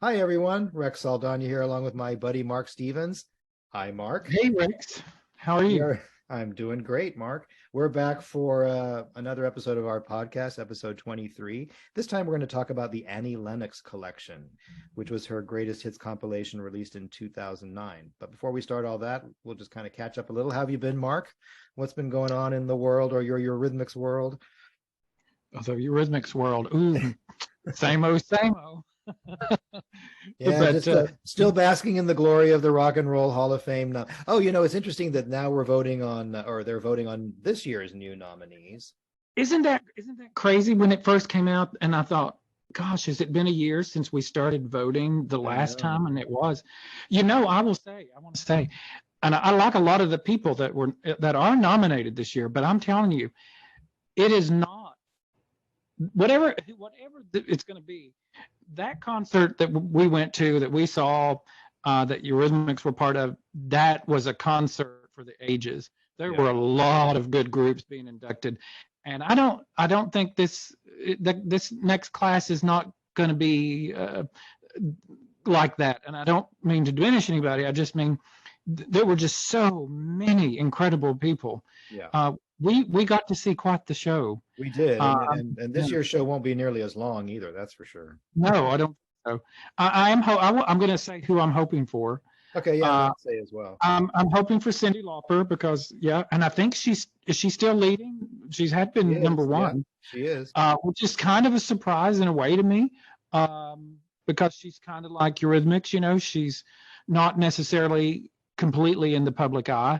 Hi, everyone. Rex Saldana here, along with my buddy Mark Stevens. Hi, Mark. Hey Rex, how are you? I'm doing great, Mark. We're back for another episode of our podcast, episode 23. This time we're going to talk about the Annie Lennox Collection, which was her greatest hits compilation released in 2009. But before we start all that, we'll just kind of catch up a little. How have you been, Mark? What's been going on in the world or your Eurythmics world? The Eurythmics world. Ooh, same old, same old. Yeah, But just still basking in the glory of the Rock and Roll Hall of Fame. Now, oh, it's interesting that now we're voting on, or they're voting on this year's new nominees. isn't that crazy when it first came out? And I thought, gosh, has it been a year since we started voting the I last know. time? And it was. I want to say, and I like a lot of the people that are nominated this year. But I'm telling you, it is not whatever it's going to be. That concert that we went to, that we saw, that Eurythmics were part of, that was a concert for the ages. There Yeah. were a lot of good groups being inducted, and I don't think this next class is not going to be like that. And I don't mean to diminish anybody. I just mean there were just so many incredible people. Yeah, We got to see quite the show. we did, Uh, and this year's show won't be nearly as long either. That's for sure. No, I don't think so. I'm going to say who I'm hoping for. Okay, yeah, I'm Uh, gonna say as well. I'm hoping for Cyndi Lauper because yeah, and I think is she still leading? She's had She been number is. Yeah, one, she is. which is kind of a surprise in a way to me, because she's kind of like Eurythmics. She's not necessarily completely in the public eye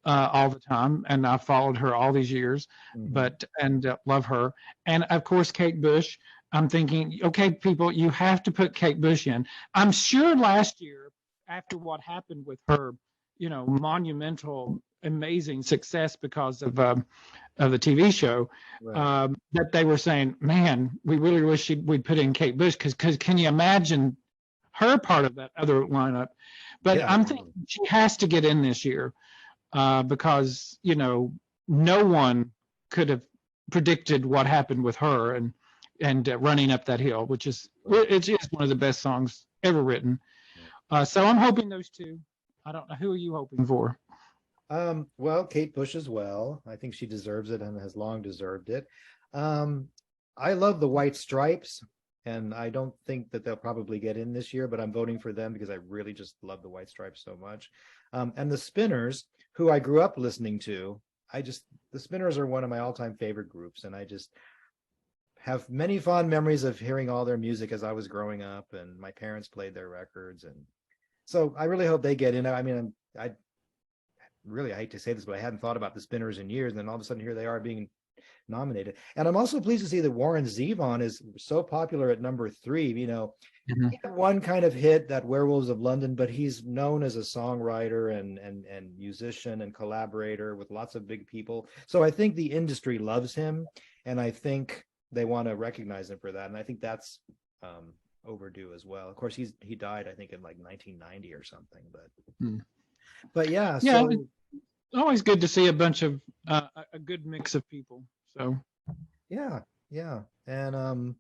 all the time, and I've followed her all these years, Hmm. but and love her. And of course, Kate Bush. I'm thinking, okay, people, you have to put Kate Bush in. I'm sure last year, after what happened with her, monumental, amazing success because of the TV show, Right. that they were saying, man, we really wish we'd put in Kate Bush because can you imagine her part of that other lineup? But Yeah. I'm thinking she has to get in this year, because no one could have predicted what happened with her and running up that hill, which is Right. it's just one of the best songs ever written. Right. So I'm hoping those two. I don't know, who are you hoping for? Well, Kate Bush as well. I think she deserves it and has long deserved it. Um, I love the White Stripes, and I don't think that they'll probably get in this year, but I'm voting for them because I really just love the White Stripes so much. And the Spinners, who I grew up listening to, the Spinners are one of my all-time favorite groups, and I just have many fond memories of hearing all their music as I was growing up, and my parents played their records, and so I really hope they get in. I mean, I hate to say this, but I hadn't thought about the Spinners in years, and then all of a sudden here they are being nominated. And I'm also pleased to see that Warren Zevon is so popular at number 3. Mhm. He had one kind of hit, that Werewolves of London, but he's known as a songwriter and musician and collaborator with lots of big people. So I think the industry loves him, and I think they want to recognize him for that. And I think that's overdue as well. Of course, he died, I think, in like 1990 or something. Hmm. But yeah, Yeah, it's so always good to see a bunch of a good mix of people. So yeah, yeah. And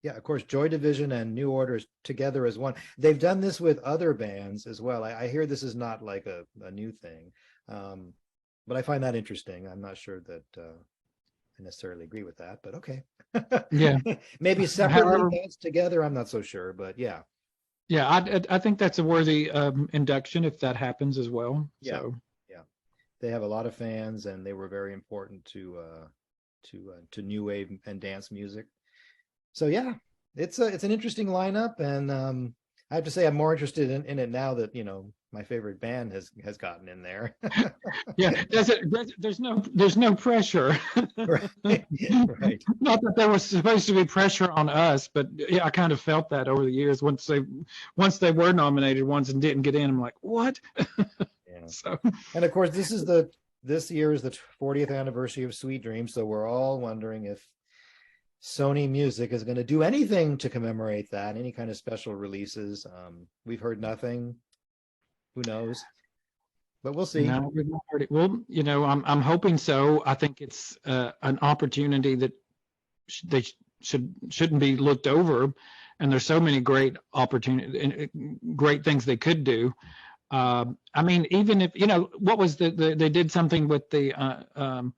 yeah, of course, Joy Division and New Order together as one. They've done this with other bands as well. I hear this is not like a new thing. Um, but I find that interesting. I'm not sure that I necessarily agree with that, but okay. yeah, Maybe separately, however, bands together, I'm not so sure, but yeah, yeah, I think that's a worthy induction if that happens as well. yeah, So yeah. They have a lot of fans, and they were very important to new wave and dance music. So yeah, it's an interesting lineup, and I have to say I'm more interested in it now that my favorite band has gotten in there. yeah, there's no pressure. Right, right. Not that there was supposed to be pressure on us, but yeah, I kind of felt that over the years. Once they were nominated once and didn't get in, I'm like, what? Yeah. So And of course, this year is the 40th anniversary of Sweet Dreams, so we're all wondering if Sony Music is going to do anything to commemorate that, any kind of special releases. We've heard nothing. Who knows? But we'll see. no, we've not heard it. Well, I'm hoping so. I think it's an opportunity that they shouldn't be looked over, and there's so many great opportunities, great things they could do. I mean, even if, what was they did something with a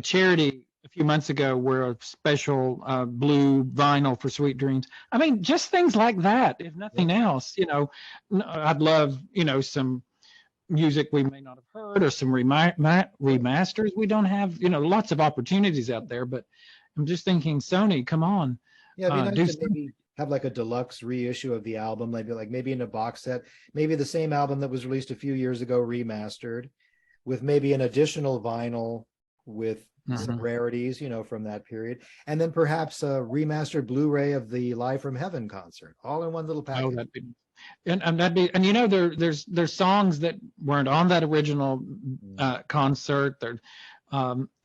charity a few months ago where a special blue vinyl for Sweet Dreams. I mean, just things like that, if nothing else, I'd love, some music we may not have heard, or some remasters we don't have, lots of opportunities out there. But I'm just thinking, Sony, come on. Yeah, it'd be nice to maybe have like a deluxe reissue of the album, like maybe in a box set, maybe the same album that was released a few years ago remastered, with maybe an additional vinyl with some rarities, from that period, and then perhaps a remastered Blu-ray of the Live from Heaven concert, all in one little package. Oh, that'd be, there's songs that weren't on that original concert.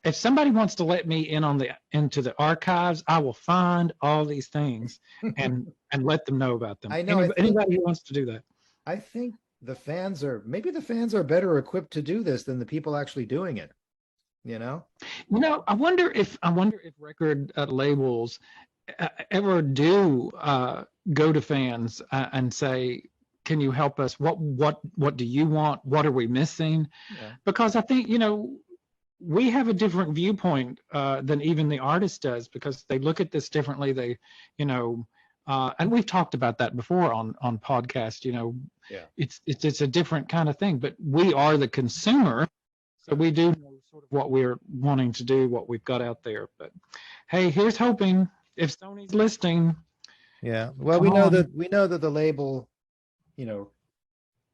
If somebody wants to let me in into the archives, I will find all these things and let them know about them. I know anybody who wants to do that. I think the fans are better equipped to do this than the people actually doing it. I wonder if record labels ever do go to fans and say, can you help us? What do you want? What are we missing? Yeah. Because I think, we have a different viewpoint than even the artist does, because they look at this differently. They, and we've talked about that before on podcast, it's a different kind of thing, but we are the consumer. So we do know sort of what we're wanting to do, what we've got out there. But hey, here's hoping, if Sony's listening. Yeah. Well, we know that the label,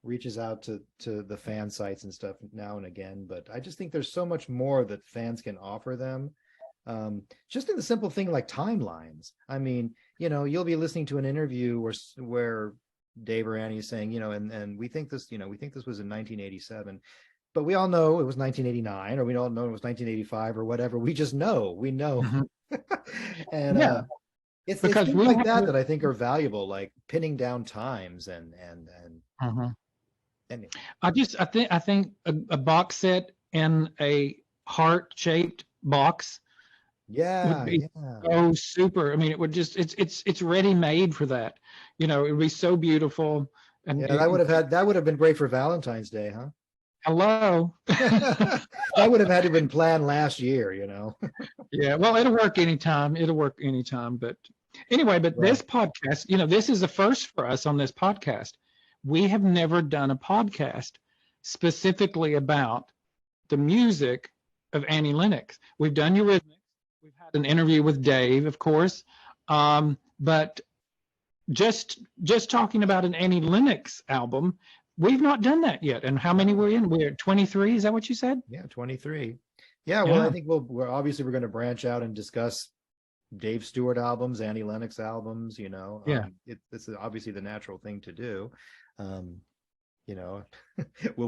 reaches out to the fan sites and stuff now and again, but I just think there's so much more that fans can offer them. Just in the simple thing like timelines. I mean, you'll be listening to an interview where Dave or Annie is saying, and we think this was in 1987, but we all know it was 1989, or we all know it was 1985 or whatever. We just know, we know. And it's things like that I think are valuable, like pinning down times and I think a box set in a heart-shaped box would be so super. I mean, it would just it's ready made for that. It would be so beautiful. And that would have been great for Valentine's Day, huh? Hello. That would have had to have been planned last year, Yeah, well, it'll work anytime. But anyway, this podcast, this is the first for us on this podcast. We have never done a podcast specifically about the music of Annie Lennox. We've done Eurythmics. We've had an interview with Dave, of course. But just talking about an Annie Lennox album, we've not done that yet. And how many we're in? We're 23. Is that what you said? Yeah, 23. Yeah, well, I think we're going to branch out and discuss Dave Stewart albums, Annie Lennox albums, it's obviously the natural thing to do. Will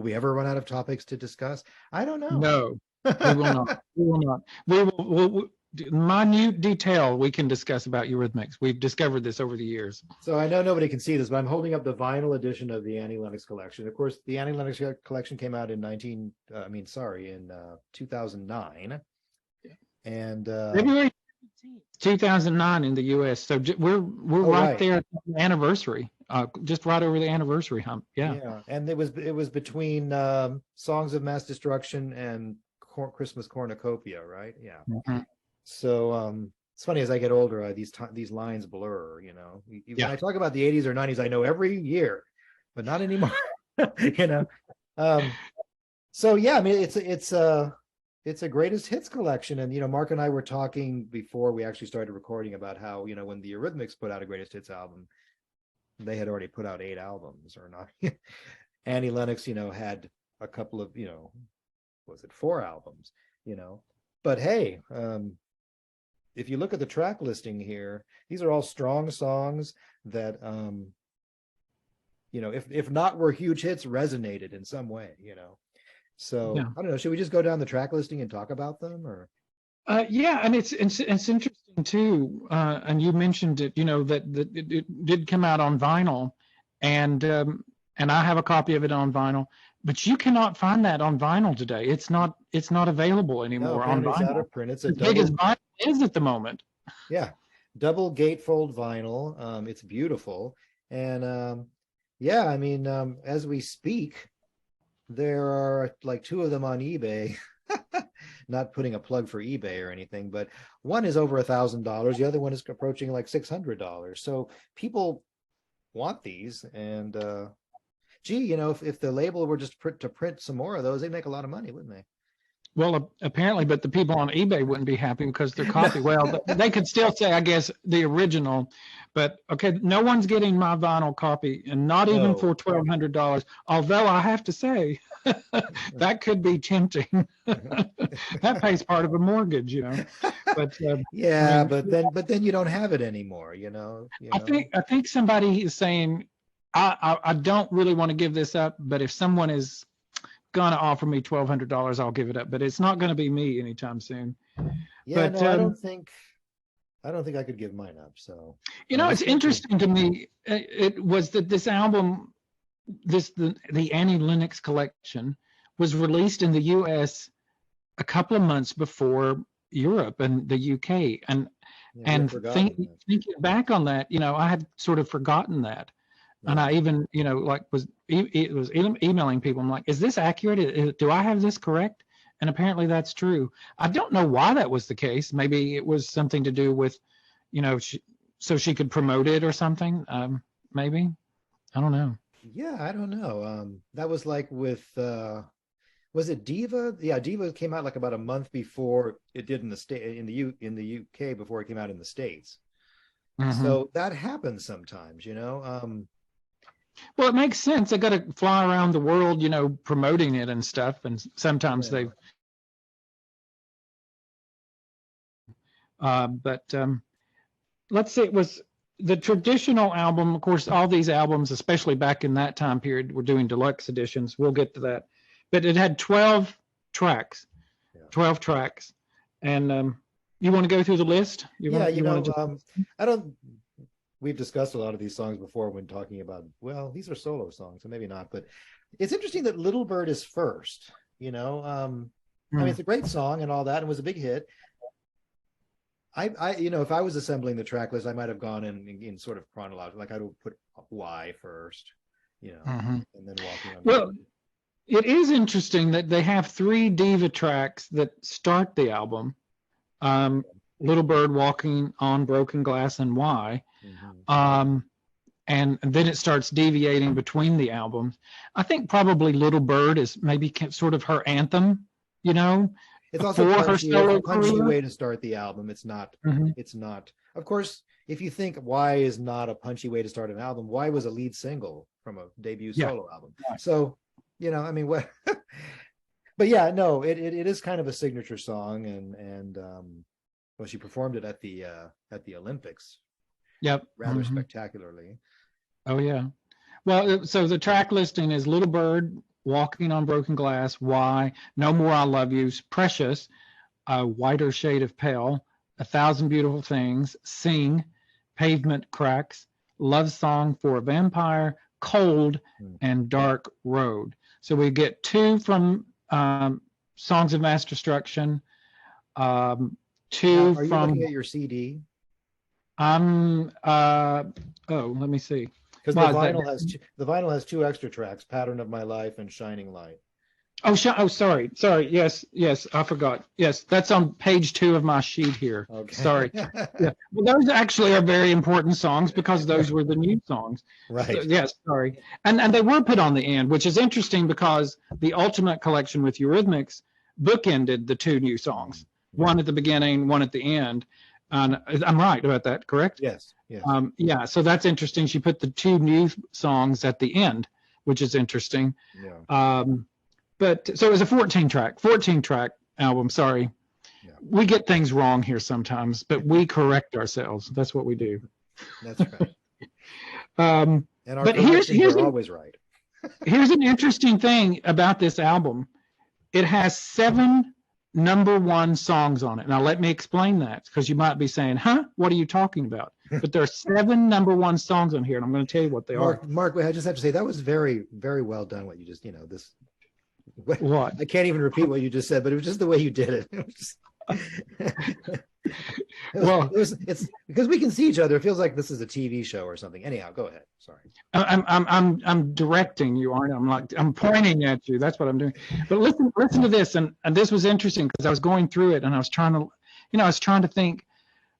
we ever run out of topics to discuss? I don't know. No, we will not. We will not. We will minute detail we can discuss about Eurythmics. We've discovered this over the years. So I know nobody can see this, but I'm holding up the vinyl edition of the Annie Lennox Collection. Of course, the Annie Lennox Collection came out in 2009. And February 2009 in the U.S. So we're right there at the anniversary, just right over the anniversary hump. Yeah. And it was between Songs of Mass Destruction and Christmas Cornucopia, right? Yeah. Mm-hmm. So it's funny, as I get older, these lines blur. When I talk about the 80s or 90s, I know every year, but not anymore. So yeah, I mean, it's a greatest hits collection. And, Mark and I were talking before we actually started recording about how, when the Eurythmics put out a greatest hits album, they had already put out 8 albums or not. Annie Lennox, had a couple of, was it 4 albums, but hey, if you look at the track listing here, these are all strong songs that, if not were huge hits, resonated in some way, So I don't know. Should we just go down the track listing and talk about them, or? Yeah, and it's interesting too. And you mentioned it. That it did come out on vinyl, and I have a copy of it on vinyl. But you cannot find that on vinyl today. It's not available anymore on vinyl. Out of print. It's as big as vinyl is at the moment. Yeah, double gatefold vinyl. It's beautiful. And yeah, I mean, as we speak, there are like two of them on eBay. Not putting a plug for eBay or anything, but one is over $1,000. The other one is approaching like $600. So people want these, and gee, you know, if the label were just to print some more of those, they'd make a lot of money, wouldn't they? Well, apparently, but the people on eBay wouldn't be happy because their copy. Well, they could still say, I guess, the original, but okay, no one's getting my vinyl copy, and not even for $1,200. Although I have to say, that could be tempting. That pays part of a mortgage, you know. But yeah, I mean, but then you don't have it anymore, you know. I think somebody is saying, I don't really want to give this up, but if someone is gonna offer me $1,200, I'll give it up, but it's not going to be me anytime soon. Yeah, but, no, I don't think I could give mine up. So you know, it's interesting to me. It was that this album, the Annie Lennox Collection, was released in the U.S. a couple of months before Europe and the UK, and thinking back on that, you know, I had sort of forgotten that. And I even, you know, like was emailing people. I'm like, is this accurate? Do I have this correct? And apparently that's true. I don't know why that was the case. Maybe it was something to do with, you know, so she could promote it or something. Maybe. I don't know. Yeah, I don't know. That was like with, was it Diva? Yeah, Diva came out like about a month before it did in the UK before it came out in the States. Mm-hmm. So that happens sometimes, you know. Well, it makes sense. They got to fly around the world, you know, promoting it and stuff. And sometimes they. But let's see. It was the traditional album. Of course, all these albums, especially back in that time period, were doing deluxe editions. We'll get to that. But it had 12 tracks. 12 tracks. And you want to go through the list? I don't. We've discussed a lot of these songs before when talking about, well, these are solo songs, so maybe not. But it's interesting that Little Bird is first, you know. I mean, it's a great song and all that, and was a big hit. I you know, if I was assembling the track list, I might have gone in sort of chronological, like I would put Why first, you know, and then Walking on. Well, it is interesting that they have 3 diva tracks that start the album. Little Bird, Walking on Broken Glass, and Why. And then it starts deviating between the albums. I think probably Little Bird is maybe sort of her anthem, you know. It's also a punchy way to start the album. It's not. It's not. Of course, if you think Why is not a punchy way to start an album, Why was a lead single from a debut solo album. So, you know, I mean, what? But yeah, no, it is kind of a signature song, and well, she performed it at the Olympics. Yep. Rather spectacularly. Oh yeah. Well, so the track listing is Little Bird, Walking on Broken Glass, Why, No More I Love You's, Precious, A Whiter Shade of Pale, 1,000 Beautiful Things, Sing, Pavement Cracks, Love Song for a Vampire, Cold, and Dark Road. So we get 2 from Songs of Mass Destruction, 2 are you looking at your CD? Let me see. Because the vinyl has 2 extra tracks, Pattern of My Life and Shining Light. Oh, sorry. Yes, I forgot. Yes, that's on page 2 of my sheet here. Okay. Sorry. Yeah. Well, those actually are very important songs because those were the new songs. Right. So, yes, sorry. And they were put on the end, which is interesting because the Ultimate Collection with Eurythmics bookended the 2 new songs. One at the beginning, one at the end. I'm right about that, correct? Yes. Yeah, so that's interesting. She put the 2 new songs at the end, which is interesting. Yeah. But so it was a 14 track album. Sorry. Yeah. We get things wrong here sometimes, but we correct ourselves. That's what we do. That's right. And our corrections are always right. Here's an interesting thing about this album. It has 7 #1 songs on it. Now let me explain that, because you might be saying, what are you talking about? But there are 7 #1 songs on here, and I'm going to tell you what they are. Mark, I just have to say that was very, very well done. What you just, you know, this. What? I can't even repeat what you just said, but it was just the way you did it. Well, It's because we can see each other. It feels like this is a TV show or something. Anyhow, go ahead. Sorry. I'm directing you, aren't I? I'm pointing at you. That's what I'm doing. But listen to this, and this was interesting because I was going through it and I was trying to think,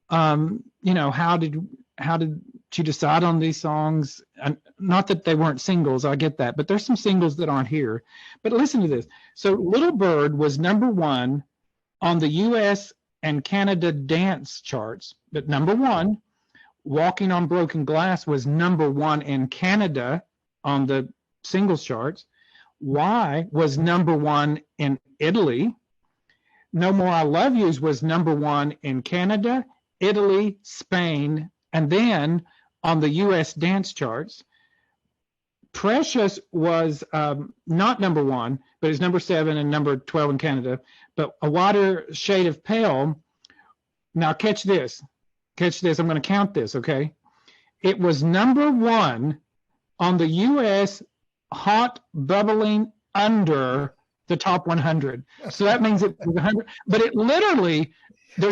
how did she decide on these songs? And not that they weren't singles, I get that, but there's some singles that aren't here. But listen to this. So Little Bird was #1 on the U.S. and Canada dance charts, but #1. Walking on Broken Glass was #1 in Canada on the singles charts. Why was #1 in Italy. No More I Love Yous was #1 in Canada, Italy, Spain, and then on the U.S. dance charts. Precious was not #1, but it's #7 and #12 in Canada. But A Wider Shade of Pale. Now catch this. I'm going to count this, okay? It was #1 on the U.S. Hot Bubbling Under the Top 100. So that means it was 100. But it literally, there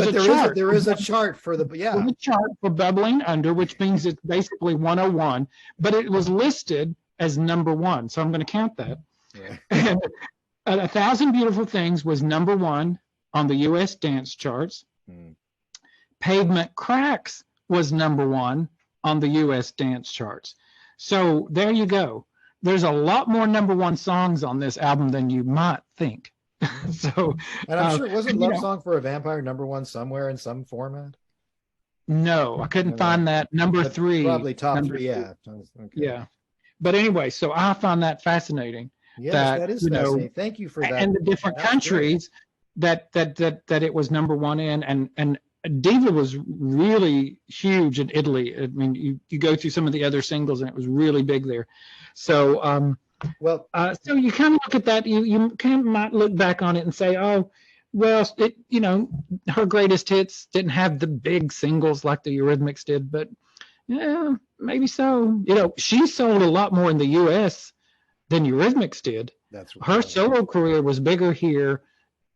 is a chart for the, yeah. There's a chart for Bubbling Under, which means it's basically 101. But it was listed as #1. So I'm going to count that. Yeah. And 1,000 Beautiful Things was #1 on the U.S. dance charts. Pavement Cracks was #1 on the U.S. dance charts. So there you go. There's a lot more #1 songs on this album than you might think. So, and I'm sure, wasn't Love Song for a Vampire #1 somewhere in some format? No, I couldn't find that. #3. Probably top 3, yeah. Okay. Yeah. But anyway, so I found that fascinating. Yes, that is fascinating. Thank you for that. And the different countries that it was #1 in, and Diva was really huge in Italy. I mean, you go through some of the other singles, and it was really big there. So, so you kind of look at that. You kind of might look back on it and say, oh, well, her greatest hits didn't have the big singles like the Eurythmics did, but yeah, maybe so. She sold a lot more in the U.S. than Eurythmics did. That's right. Her solo career was bigger here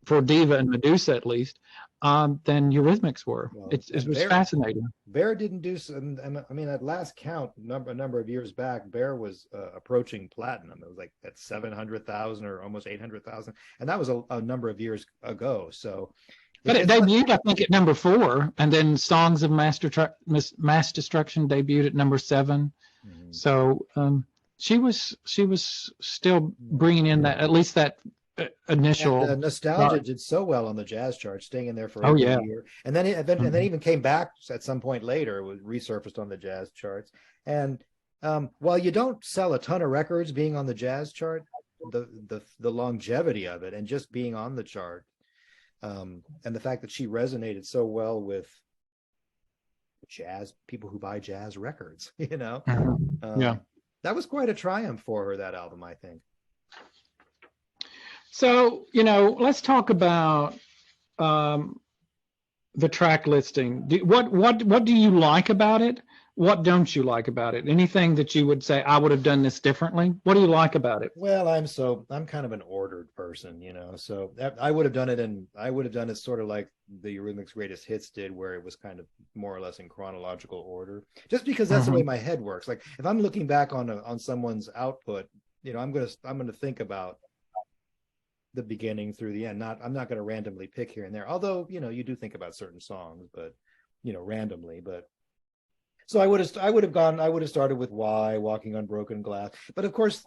for Diva and Medusa, at least, than Eurythmics were. Well, it was fascinating. Bear didn't do some. I mean, at last count, a number of years back, Bear was approaching platinum. It was like at 700,000 or almost 800,000, and that was a number of years ago. So, but it debuted, I think, at #4, and then Songs of Mass Destruction debuted at #7. Mm-hmm. So she was still bringing in that, at least that initial. And Nostalgia did so well on the jazz chart, staying in there for a year, and then even came back at some point later. It was resurfaced on the jazz charts. And while you don't sell a ton of records being on the jazz chart, the longevity of it and just being on the chart, and the fact that she resonated so well with jazz people who buy jazz records, that was quite a triumph for her, that album, I think. So, let's talk about the track listing. What do you like about it? What don't you like about it? Anything that you would say, I would have done this differently? What do you like about it? Well, I'm kind of an ordered person, so I would have done it sort of like the Eurythmics Greatest Hits did, where it was kind of more or less in chronological order, just because that's the way my head works. Like if I'm looking back on someone's output, I'm going to think about the beginning through the end. I'm not going to randomly pick here and there, although you do think about certain songs, but randomly. But so I would have started with Why, Walking on Broken Glass. But of course,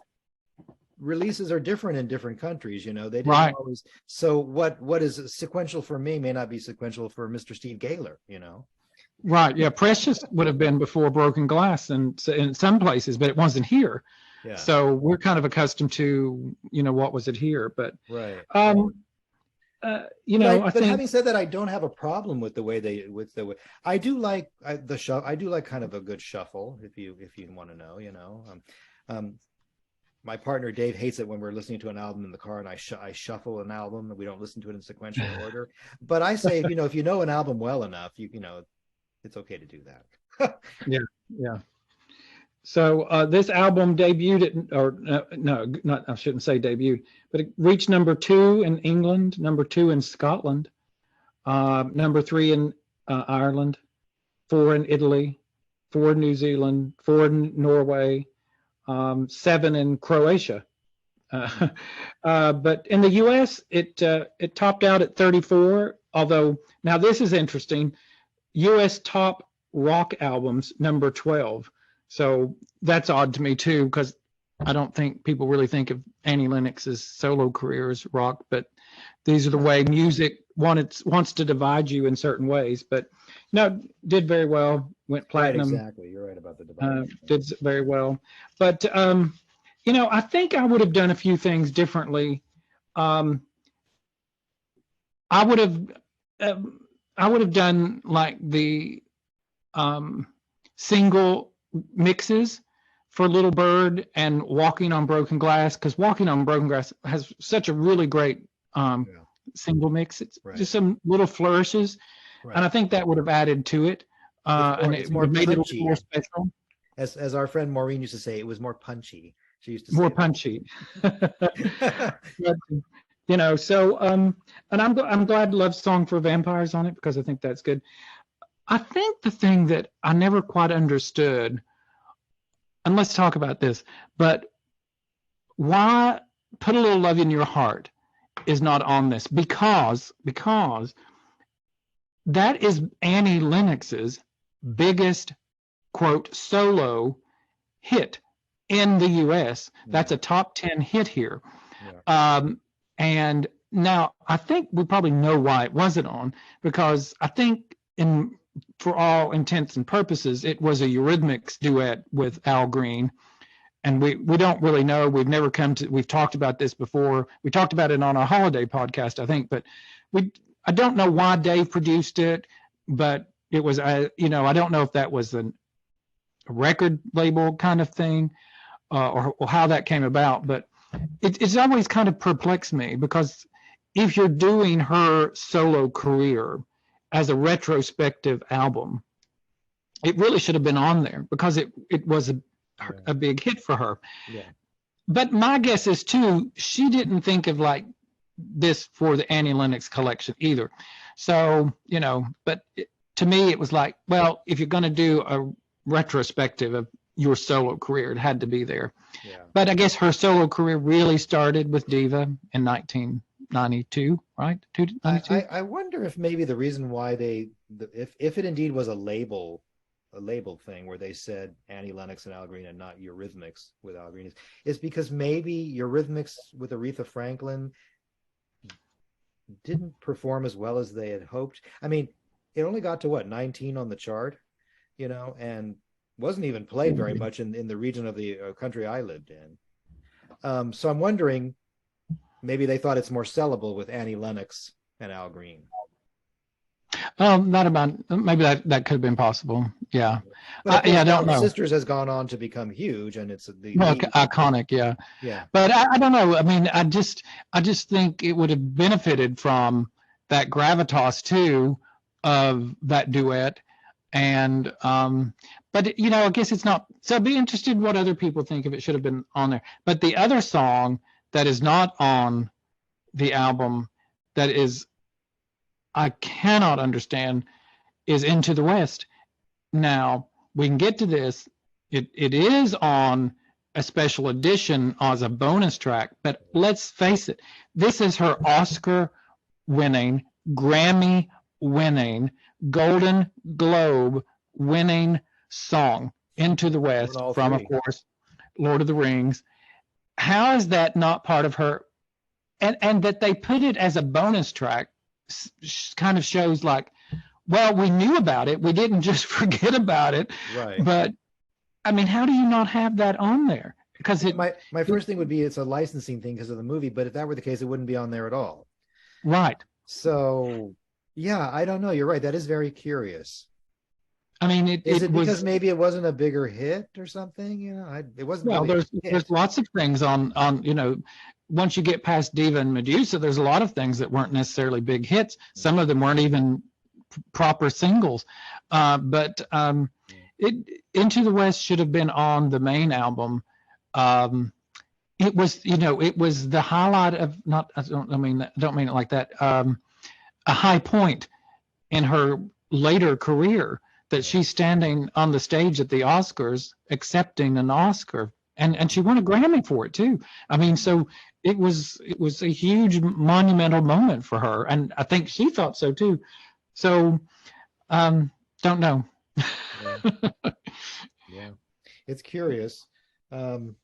releases are different in different countries. They didn't always. So what is sequential for me may not be sequential for Mr. Steve Gaylor. Right. Yeah. Precious would have been before Broken Glass, and in some places, but it wasn't here. Yeah. So we're kind of accustomed to, what was it here, but right. I think, having said that, I don't have a problem with the way I do like the show. I do like kind of a good shuffle, if you want to know, my partner Dave hates it when we're listening to an album in the car and I shuffle an album and we don't listen to it in sequential order. But I say, if you know an album well enough, it's okay to do that. Yeah. So this album debuted I shouldn't say debuted, but it reached #2 in England, #2 in Scotland. number 3 in Ireland, 4 in Italy, 4 in New Zealand, 4 in Norway, 7 in Croatia. But in the U.S., it topped out at 34. Although now this is interesting, U.S. top rock albums number 12. So that's odd to me too, because I don't think people really think of Annie Lennox's solo career as rock, but these are the way music wants to divide you in certain ways. But no, did very well, went platinum. Right, exactly. You're right about the divide. Did very well. But, I think I would have done a few things differently. I would have done like the single mixes for Little Bird and Walking on Broken Glass, because Walking on Broken Glass has such a really great single mix. It's just some little flourishes, and I think that would have added to it, and it would have made it a little more special. As our friend Maureen used to say, it was more punchy. She used to say more punchy. But, so and I'm glad Love Song for Vampires on it, because I think that's good. I think the thing that I never quite understood, and let's talk about this, but why Put a Little Love in Your Heart is not on this, because that is Annie Lennox's biggest, quote, solo hit in the US. That's a top 10 hit here. And now I think we probably know why it wasn't on, because I think for all intents and purposes, it was a Eurythmics duet with Al Green. And we don't really know. We've talked about this before. We talked about it on our holiday podcast, I think, but I don't know why Dave produced it, but it was, I don't know if that was a record label kind of thing, or how that came about, but it's always kind of perplexed me, because if you're doing her solo career as a retrospective album, it really should have been on there, because it was a big hit for her. But my guess is too, she didn't think of like this for the Annie Lennox collection either. So, but to me, it was like, well, if you're going to do a retrospective of your solo career, it had to be there. But I guess her solo career really started with Diva in 1992, right? I wonder if maybe the reason why if it indeed was a label thing where they said Annie Lennox and Al Green and not Eurythmics with Al Green, is because maybe Eurythmics with Aretha Franklin didn't perform as well as they had hoped. I mean, it only got to 19 on the chart, and wasn't even played very much in the region of the country I lived in. So I'm wondering, maybe they thought it's more sellable with Annie Lennox and Al Green. Maybe that could have been possible. Yeah. But I don't know. Sisters has gone on to become huge, and it's iconic. Yeah. But I don't know. I mean, I just think it would have benefited from that gravitas too of that duet. And but I guess it's not. So I'd be interested what other people think if it should have been on there. But the other song that is not on the album, that is, I cannot understand, is Into the West. Now, we can get to this. It is on a special edition as a bonus track, but let's face it, this is her Oscar-winning, Grammy-winning, Golden Globe-winning song, Into the West, from, of course, Lord of the Rings. How is that not part of her? And that they put it as a bonus track kind of shows like, well, we knew about it. We didn't just forget about it. Right. But I mean, how do you not have that on there? Because my first thing would be it's a licensing thing because of the movie, but if that were the case, it wouldn't be on there at all. Right. So yeah, I don't know. You're right. That is very curious. I mean, is it because maybe it wasn't a bigger hit or something? It wasn't. Well, really there's lots of things on once you get past Diva and Medusa, there's a lot of things that weren't necessarily big hits. Some of them weren't even proper singles. But Into the West should have been on the main album. It was, it was the highlight of I don't mean it like that. A high point in her later career that she's standing on the stage at the Oscars accepting an Oscar, and she won a Grammy for it too. I mean, so it was a huge monumental moment for her, and I think she thought so too. So don't know. Yeah. Yeah. It's curious. I'm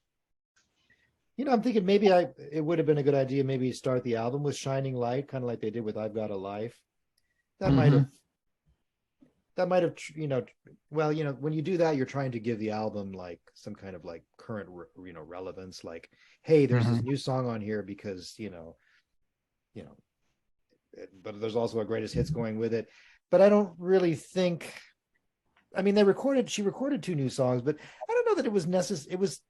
thinking maybe it would have been a good idea maybe to start the album with Shining Light, kind of like they did with I've Got a Life. That might have well, when you do that, you're trying to give the album like some kind of like current relevance, like, hey, there's this new song on here because but there's also a greatest hits going with it. But I don't really think, I mean, she recorded 2 new songs, but I don't know that it was necessary. It was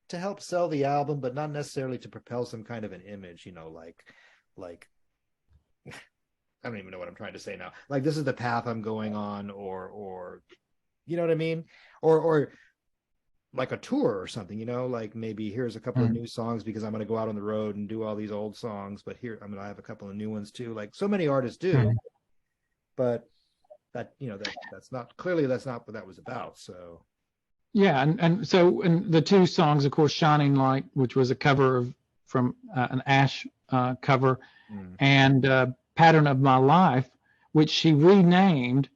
to help sell the album, but not necessarily to propel some kind of an image, like I don't even know what I'm trying to say now. Like, this is the path I'm going on, or you know what I mean? Or like a tour or something, like maybe here's a couple of new songs because I'm going to go out on the road and do all these old songs, but here I'm going to have a couple of new ones too. Like so many artists do, but that's not what that was about. So yeah, and so the 2 songs, of course, Shining Light, which was a cover from an Ash cover, and Pattern of My Life, which she renamed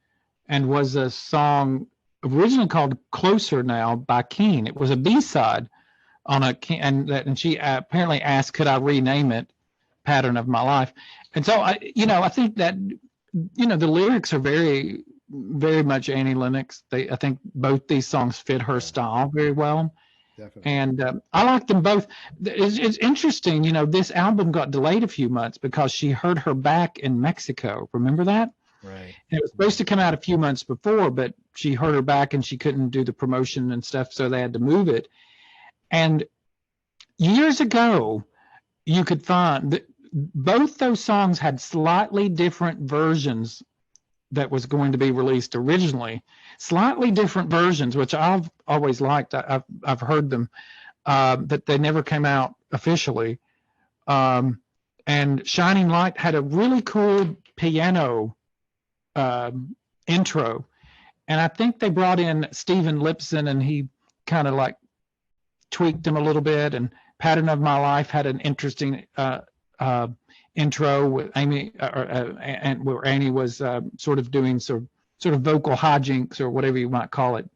and was a song originally called Closer Now by Keane. It was a B-side on and she apparently asked, could I rename it Pattern of My Life? And so I think that the lyrics are very, very much Annie Lennox. I think both these songs fit her style very well. Definitely. And I like them both. It's interesting, this album got delayed a few months because she hurt her back in Mexico. Remember that? Right. And it was supposed to come out a few months before, but she hurt her back and she couldn't do the promotion and stuff, so they had to move it. And years ago, you could find that both those songs had slightly different versions that was going to be released originally, slightly different versions, which I've always liked. I've heard them, but they never came out officially. And Shining Light had a really cool piano intro, and I think they brought in Steven Lipson, and he kind of like tweaked them a little bit. And Pattern of My Life had an interesting intro with Amy, and where Annie was sort of doing sort of vocal hijinks or whatever you might call it.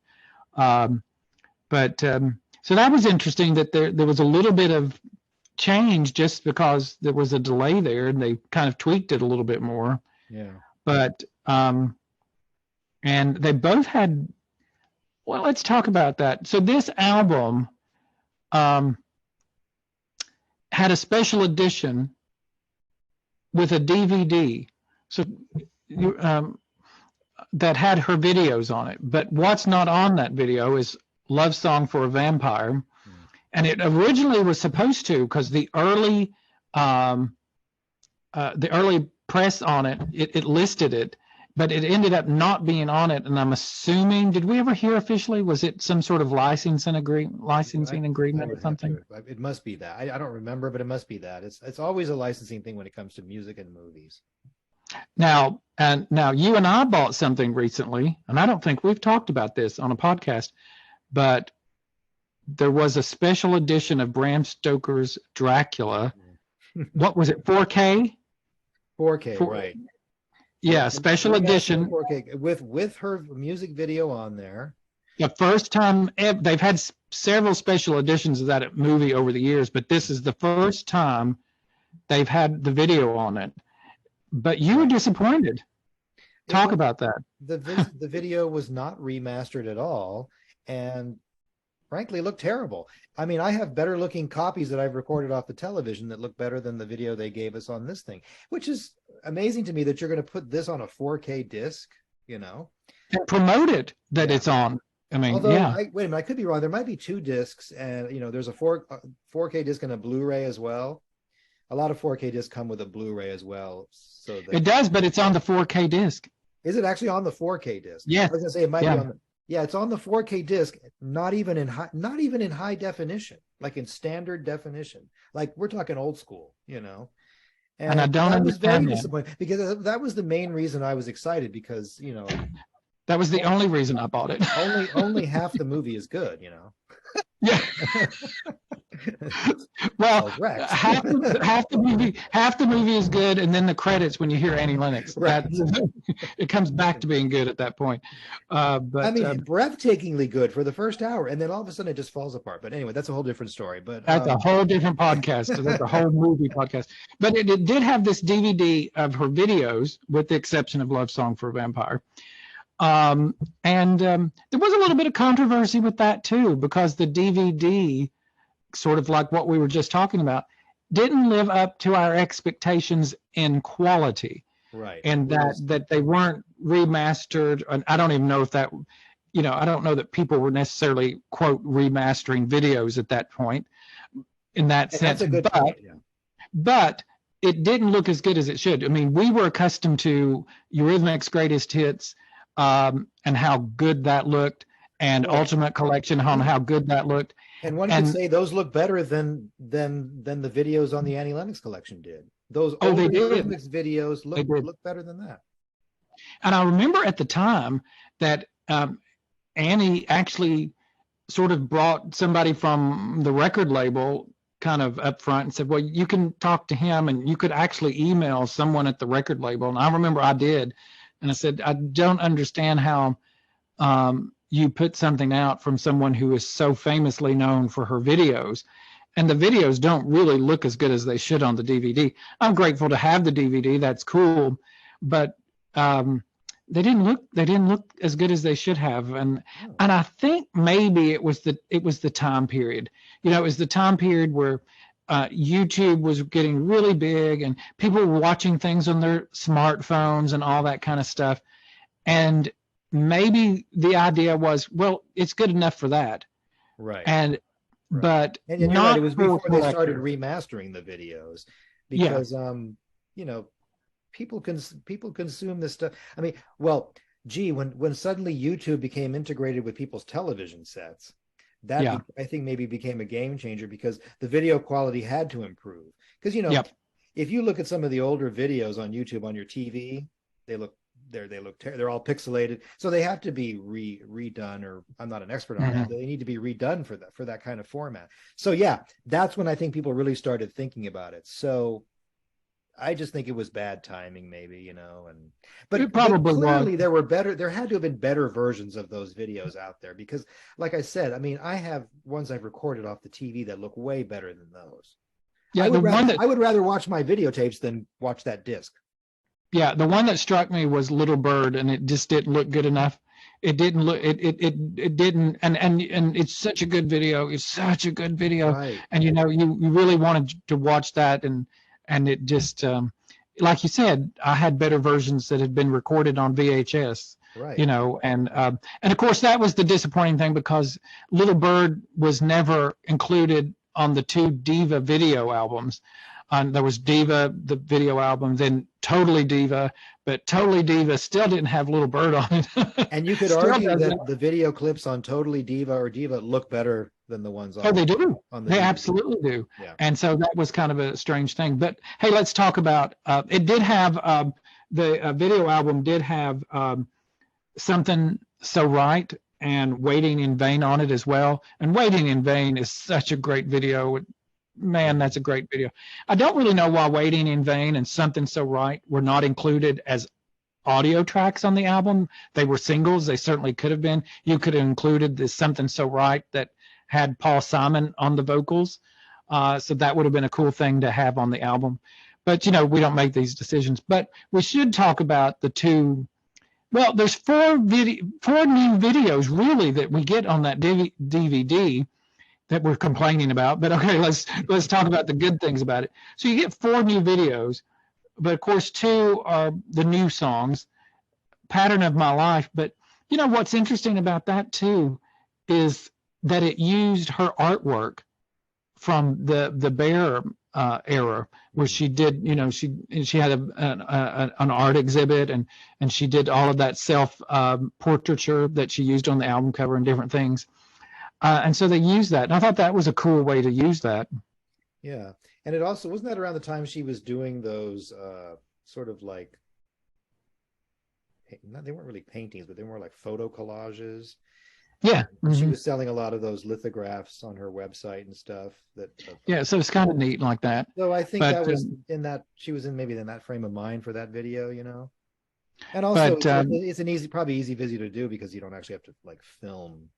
So that was interesting that there was a little bit of change just because there was a delay there, and they kind of tweaked it a little bit more. Yeah. But and they both had. Well, let's talk about that. So this album had a special edition with a DVD, so that had her videos on it. But what's not on that video is "Love Song for a Vampire," and it originally was supposed to, because the early press on it listed it, but it ended up not being on it. And I'm assuming, did we ever hear officially? Was it some sort of licensing agreement or something? It must be that. I don't remember, but it must be that. It's always a licensing thing when it comes to music and movies. Now you and I bought something recently, and I don't think we've talked about this on a podcast, but there was a special edition of Bram Stoker's Dracula. What was it? 4K? 4K, right. Yeah, special edition 4K with her music video on there. The first time they've had several special editions of that movie over the years, but this is the first time they've had the video on it. But you were disappointed. Talk about that. The video was not remastered at all, and frankly, it looked terrible. I mean, I have better looking copies that I've recorded off the television that look better than the video they gave us on this thing, which is amazing to me that you're going to put this on a 4K disc, and promote it that it's on. I mean, wait a minute, I could be wrong. There might be 2 discs, and there's a 4K disc and a Blu-ray as well. A lot of 4K discs come with a Blu-ray as well. So it does, but it's on the 4K disc. Is it actually on the 4K disc? Yeah. I was gonna say it might be on the. Yeah, it's on the 4K disc, not even in high definition, like in standard definition. Like we're talking old school, And I And don't that was very understand that. disappointing because that was the main reason I was excited because, That was the only reason I bought it. only half the movie is good, Yeah. Well, Rex. half the movie is good, and then the credits when you hear Annie Lennox, Right. It comes back to being good at that point. But I mean, breathtakingly good for the first hour, and then all of a sudden it just falls apart. But anyway, that's a whole different story. But that's a whole different podcast. That's a whole movie podcast. But it did have this DVD of her videos, with the exception of Love Song for a Vampire. And there was a little bit of controversy with that too, because the DVD, sort of like what we were just talking about, didn't live up to our expectations in quality. Right. And that they weren't remastered. And I don't even know if that, I don't know that people were necessarily, quote, remastering videos at that point in that sense. That's a good point, yeah. But it didn't look as good as it should. I mean, we were accustomed to Eurythmics' greatest hits, and how good that looked, and Ultimate Collection on how good that looked. And one could say those look better than the videos on the Annie Lennox Collection did. Those older Eurythmics videos look better than that. And I remember at the time that Annie actually sort of brought somebody from the record label kind of up front and said, well, you can talk to him, and you could actually email someone at the record label. And I remember I did. And I said, I don't understand how you put something out from someone who is so famously known for her videos. And the videos don't really look as good as they should on the DVD. I'm grateful to have the DVD. That's cool. But they didn't look as good as they should have. And I think maybe it was the time period. It was the time period where YouTube was getting really big, and people were watching things on their smartphones and all that kind of stuff. And maybe the idea was, well, it's good enough for that. Right. But and you're right, it was before they started remastering the videos, because people consume this stuff. I mean, well, gee, when suddenly YouTube became integrated with people's television sets, that I think maybe became a game changer, because the video quality had to improve. Because if you look at some of the older videos on YouTube on your TV, they're all pixelated, so they have to be redone. Or I'm not an expert on that. They need to be redone for that kind of format. So that's when I think people really started thinking about it. So I just think it was bad timing, maybe, but clearly there had to have been better versions of those videos out there, because like I said, I mean, I have ones I've recorded off the TV that look way better than those. I would rather watch my videotapes than watch that disc. Yeah, the one that struck me was Little Bird, and it just didn't look good enough. It didn't look, it didn't, and it's such a good video. It's such a good video. Right. And you really wanted to watch that, and it just, like you said, I had better versions that had been recorded on VHS. Right. And of course that was the disappointing thing, because Little Bird was never included on the 2 Diva video albums. There was Diva, the video album, then Totally Diva, but Totally Diva still didn't have Little Bird on it. And you could argue that the video clips on Totally Diva or Diva look better than the ones on. Oh, they do. They DVD. absolutely do. Yeah. And so that was kind of a strange thing. But hey, let's talk about. It did have the video album did have Something So Right and Waiting in Vain on it as well. And Waiting in Vain is such a great video. Man, that's a great video. I don't really know why Waiting in Vain and Something So Right were not included as audio tracks on the album. They were singles. They certainly could have been. You could have included the Something So Right that had Paul Simon on the vocals. So that would have been a cool thing to have on the album. But, we don't make these decisions. But we should talk about the 2. Well, there's 4 new videos, really, that we get on that DVD that we're complaining about. But okay, let's talk about the good things about it. So you get 4 new videos, but of course 2 are the new songs, Pattern of My Life. But what's interesting about that too is that it used her artwork from the Bear era, where she did, she had an art exhibit, and she did all of that self portraiture that she used on the album cover and different things. And so they used that. And I thought that was a cool way to use that. Yeah. And it also wasn't that around the time she was doing those sort of like not, they weren't really paintings, but they were more like photo collages. Yeah. And she Hmm. was selling a lot of those lithographs on her website and stuff that Yeah. So it's kind of neat like that. so I think But that was in that she was in maybe in that frame of mind for that video, you know. And also but it's an easy, probably easy video to do because you don't actually have to like film.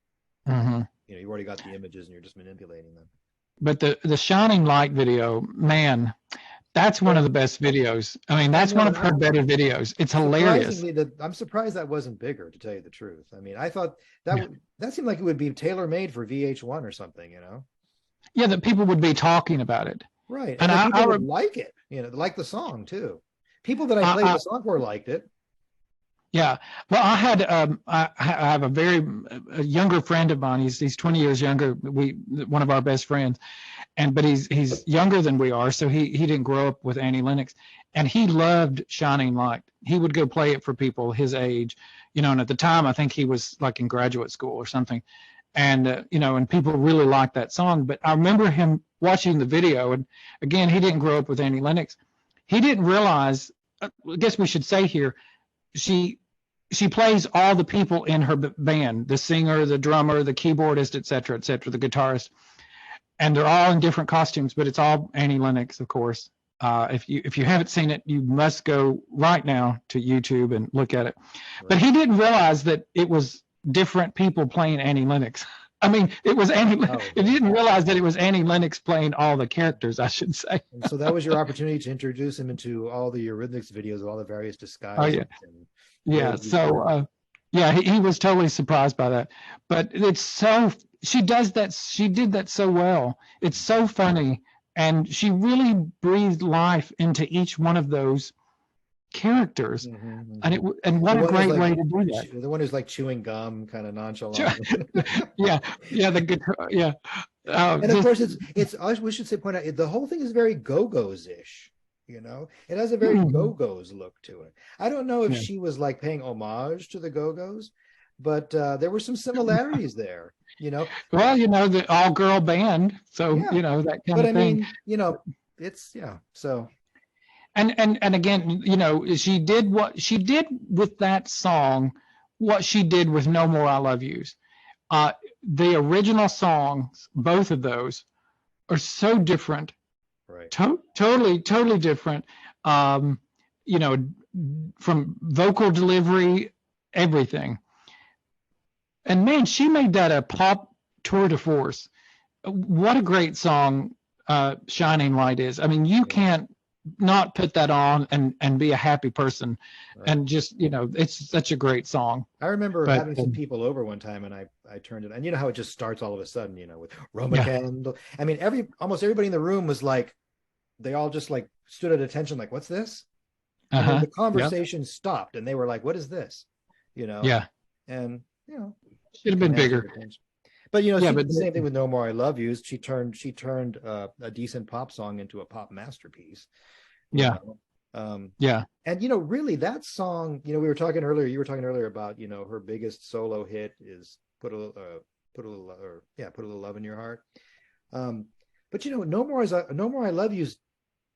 mhm. You know, you've already got the images and you're just manipulating them. But the Shining Light video, man, that's one of Well, the best videos. I mean, I that's know, one and of her better videos. It's hilarious. surprisingly that I'm surprised that wasn't bigger, to tell you the truth. I mean, I thought that Yeah, would that seemed like it would be tailor made for VH1 or something, you know. yeah, that people would be talking about it. Right. And And that people would like it, you know, like the song too. People that I played I the song for liked it. yeah. Well, I had I have a younger friend of mine. He's 20 years younger. One of our best friends, but he's younger than we are, so he didn't grow up with Annie Lennox, and he loved Shining Light. He would go play it for people his age, and at the time I think he was like in graduate school or something, and and people really liked that song. But I remember him watching the video, and again, he didn't grow up with Annie Lennox. He didn't realize. I guess we should say here, she she plays all the people in her band, the singer, the drummer, the keyboardist, et cetera, the guitarist, and they're all in different costumes, but it's all Annie Lennox, of course. If you haven't seen it, you must go right now to YouTube and look at it. But Right. he didn't realize that it was different people playing Annie Lennox. I mean, it was Annie. Oh, He didn't realize that it was Annie Lennox playing all the characters, I should say. and so that was your opportunity to introduce him into all the Eurythmics videos of all the various Oh disguises yeah, and yeah. ways you could. So yeah, he was totally surprised by that. But it's so she does that. She did that so well. It's so funny, and she really breathed life into each one of those characters. Mhm, And mhm. and The what a one who's great like way to do that. the one who's like chewing gum, kind of nonchalant. Yeah, yeah, the good, yeah. And of Just course, we should say point out the whole thing is very Go-Go's ish. You know, it has a very mhm, Go-Go's look to it. I don't know if yeah. she was like paying homage to the Go-Go's, but there were some similarities there. You know, Well, the all-girl band, so yeah. that kind But of I thing. mean, you know, it's yeah. So And again, she did what she did with that song, what she did with No More I Love Yous. Uh, the original songs, both of those, are so different, right. totally different. Um, you know, from vocal delivery, everything. And man, she made that a pop tour de force. What a great song, Shining Light is. I mean, you Yeah. can't not put that on and be a happy person. Right. And just, it's such a great song. I remember But having some people over one time and I turned it, and you know how it just starts all of a sudden, you know, with Roma yeah, Candle. I mean, almost everybody in the room was like, they all just like stood at attention, like, what's this? And then uh-huh. the Yep. conversation stopped and they were like, what is this? You know, Yeah. and you know, Should have been commanded bigger. attention. But you know, Yeah, she but did the same thing with No More I Love You. She turned a decent pop song into a pop masterpiece, you yeah, know. Um, yeah. and you know, really that song, you know, we were talking earlier, you were talking earlier about, you know, her biggest solo hit is put a little love in your heart. But you know, No More I Love You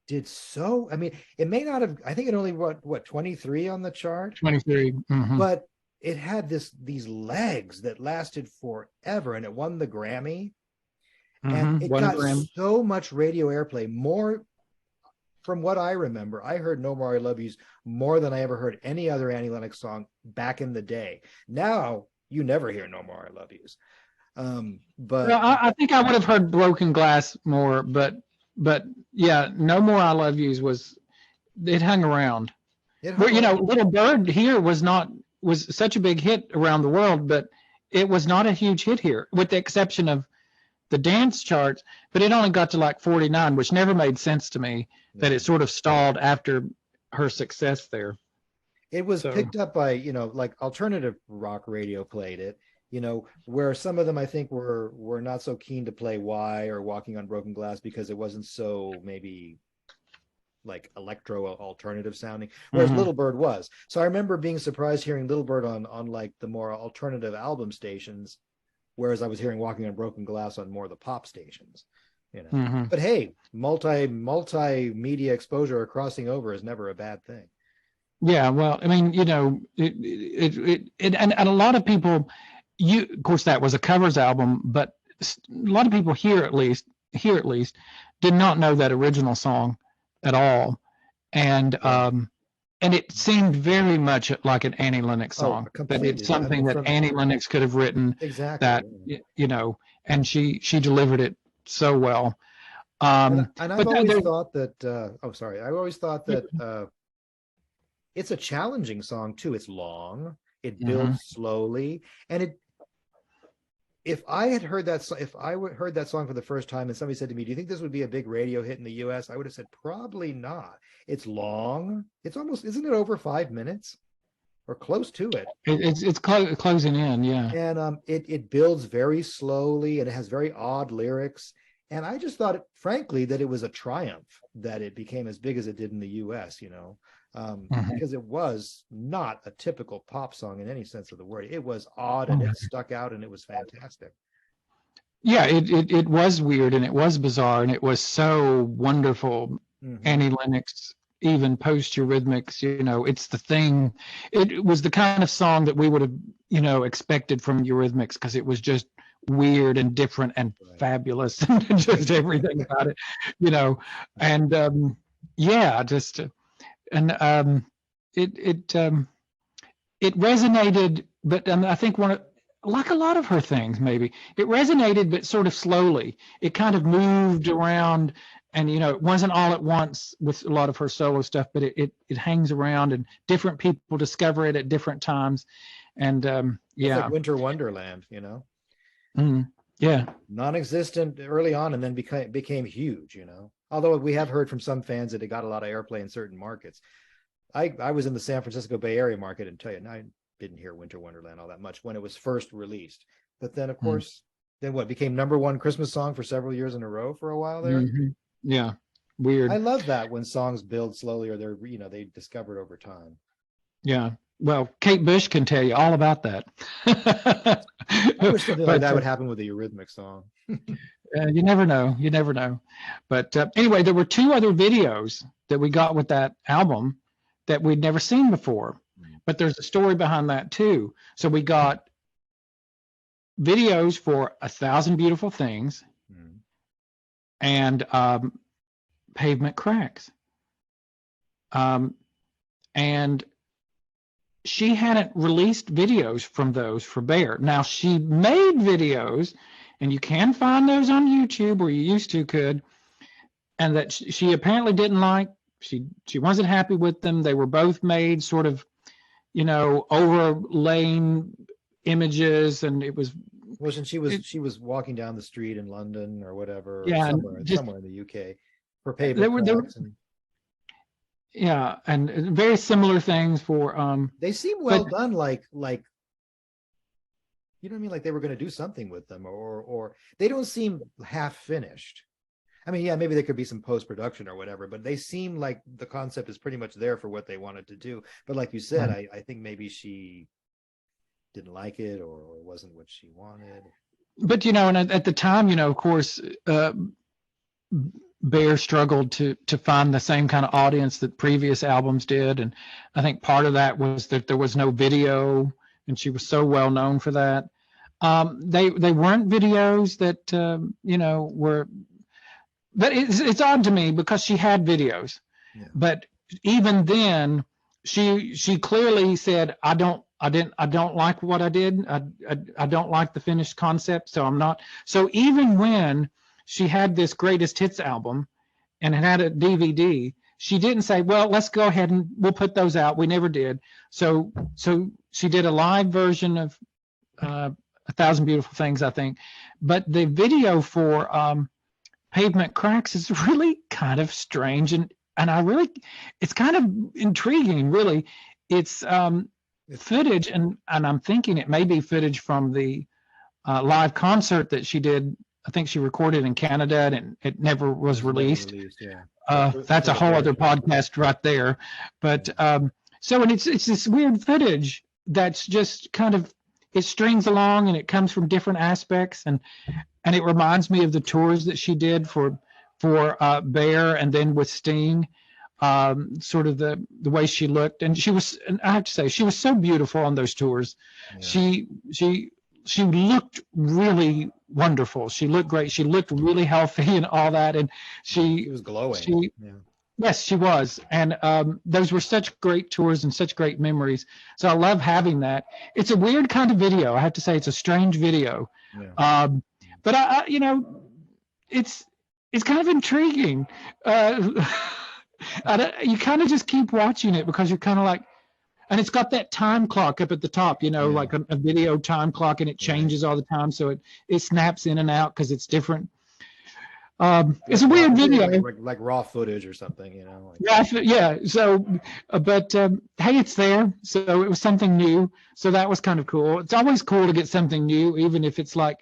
did so, I mean, it may not have, I think it only what 23 on the chart, 23. Mm-hmm. but it had these legs that lasted forever and it won the Grammy and Mm-hmm. it One got gram. so much radio airplay, more from what I remember. I heard No More I Love Yous more than I ever heard any other Annie Lennox song back in the day. Now you never hear No More I Love Yous. Well, But I think I would have heard Broken Glass more, but yeah, No More I Love Yous it hung around. it Well, hung around. Little Bird here was such a big hit around the world, but it was not a huge hit here, with the exception of the dance charts. But it only got to like 49, which never made sense to me. That it No. sort of stalled after her success there. It was So picked up by, you know, like alternative rock radio played it, you know, where some of them I think were not so keen to play Why or Walking on Broken Glass because it wasn't so maybe like electro alternative sounding, whereas mhm. Little Bird was. So I remember being surprised hearing Little Bird on like the more alternative album stations, whereas I was hearing Walking on Broken Glass on more of the pop stations. you know. Mm-hmm. But hey, multimedia exposure or crossing over is never a bad thing. Yeah, well, I mean, and a lot of people, of course, that was a covers album, but a lot of people here at least, did not know that original song at all, and Yeah. and it seemed very much like an Annie Lennox Oh, song, that it's completely. I something mean, that Annie Lennox could have written, exactly. that and she delivered it so well. And I've But always there, thought that. Oh, sorry. I always thought that it's a challenging song too. It's long. It Mhm. builds slowly, and it. If I had heard that, if I heard that song for the first time, and somebody said to me, "Do you think this would be a big radio hit in the U.S.?" I would have said, "Probably not." It's long. It's almost, isn't it over 5 minutes or close to it? it's closing in, yeah. And it builds very slowly, and it has very odd lyrics. And I just thought, frankly, that it was a triumph that it became as big as it did in the U.S. Mhm. Because it was not a typical pop song in any sense of the word. It was odd, and it stuck out, and it was fantastic. Yeah, it was weird and it was bizarre and it was so wonderful. Mm-hmm. Annie Lennox, even post Eurythmics, it's the thing. It was the kind of song that we would have, expected from Eurythmics, because it was just weird and different and Right. fabulous and just everything about it, you know. And yeah, just and it it it resonated, but I think like a lot of her things, maybe it resonated, but sort of slowly. It kind of moved around, and it wasn't all at once with a lot of her solo stuff, but it hangs around, and different people discover it at different times, and It's like yeah, Winter Wonderland, yeah, non-existent early on, and then became huge. Although we have heard from some fans that it got a lot of airplay in certain markets. I was in the San Francisco Bay Area market, and tell you, I didn't hear Winter Wonderland all that much when it was first released. But then, of course, then what became number one Christmas song for several years in a row for a while there. yeah, I weird, love that when songs build slowly, or they discover it over time. yeah. Well, Kate Bush can tell you all about that. I wish something like But that would happen with a Eurythmics song. you never know. You never know. But anyway, there were two other videos that we got with that album that we'd never seen before. But there's a story behind that too. So we got videos for 1,000 Beautiful Things and Pavement Cracks. And she hadn't released videos from those for Bear. Now, she made videos, and you can find those on YouTube, or you used to could, and that she apparently didn't like. She wasn't happy with them. They were both made sort of, overlaying images, and it was. Wasn't she was walking down the street in London or whatever, or Yeah, somewhere in the UK for there Pavement were Cracks, and yeah, and very similar things for they seem well but done, like you know what I mean, like they were going to do something with them, or they don't seem half finished. I mean, yeah, maybe there could be some post production or whatever, but they seem like the concept is pretty much there for what they wanted to do. But like you said, I think maybe she didn't like it, or it wasn't what she wanted. but and at the time, of course, Bear struggled to find the same kind of audience that previous albums did, and I think part of that was that there was no video, and she was so well known for that. They weren't videos that were, but it's odd to me because she had videos, but even then, she clearly said, I don't like what I did. I don't like the finished concept, so I'm not. So even when she had this greatest hits album and it had a DVD, she didn't say, well, let's go ahead and we'll put those out. We never did. So she did a live version of 1,000 Beautiful Things, I think. But the video for Pavement Cracks is really kind of strange, and it's kind of intriguing, really. It's footage, and I'm thinking it may be footage from the live concert that she did. I think she recorded in Canada, and it never was released. That's a whole other podcast right there. But so, and it's this weird footage that's just kind of it strings along and it comes from different aspects, and it reminds me of the tours that she did for Bear, and then with Sting. Sort of the way she looked, and and I have to say, she was so beautiful on those tours. Yeah. She looked really wonderful. She looked great. She looked really healthy and all that, and She was glowing. Yeah. yes, she was. And those were such great tours and such great memories. So I love having that. It's a weird kind of video. I have to say, it's a strange video. Yeah. But it's kind of intriguing. You kind of just keep watching it because you're kind of like, and it's got that time clock up at the top, like a video time clock, and it changes all the time. So it snaps in and out because it's different. It's a weird video, like raw footage or something, Yeah. So, but hey, it's there. So it was something new. So that was kind of cool. It's always cool to get something new, even if it's like,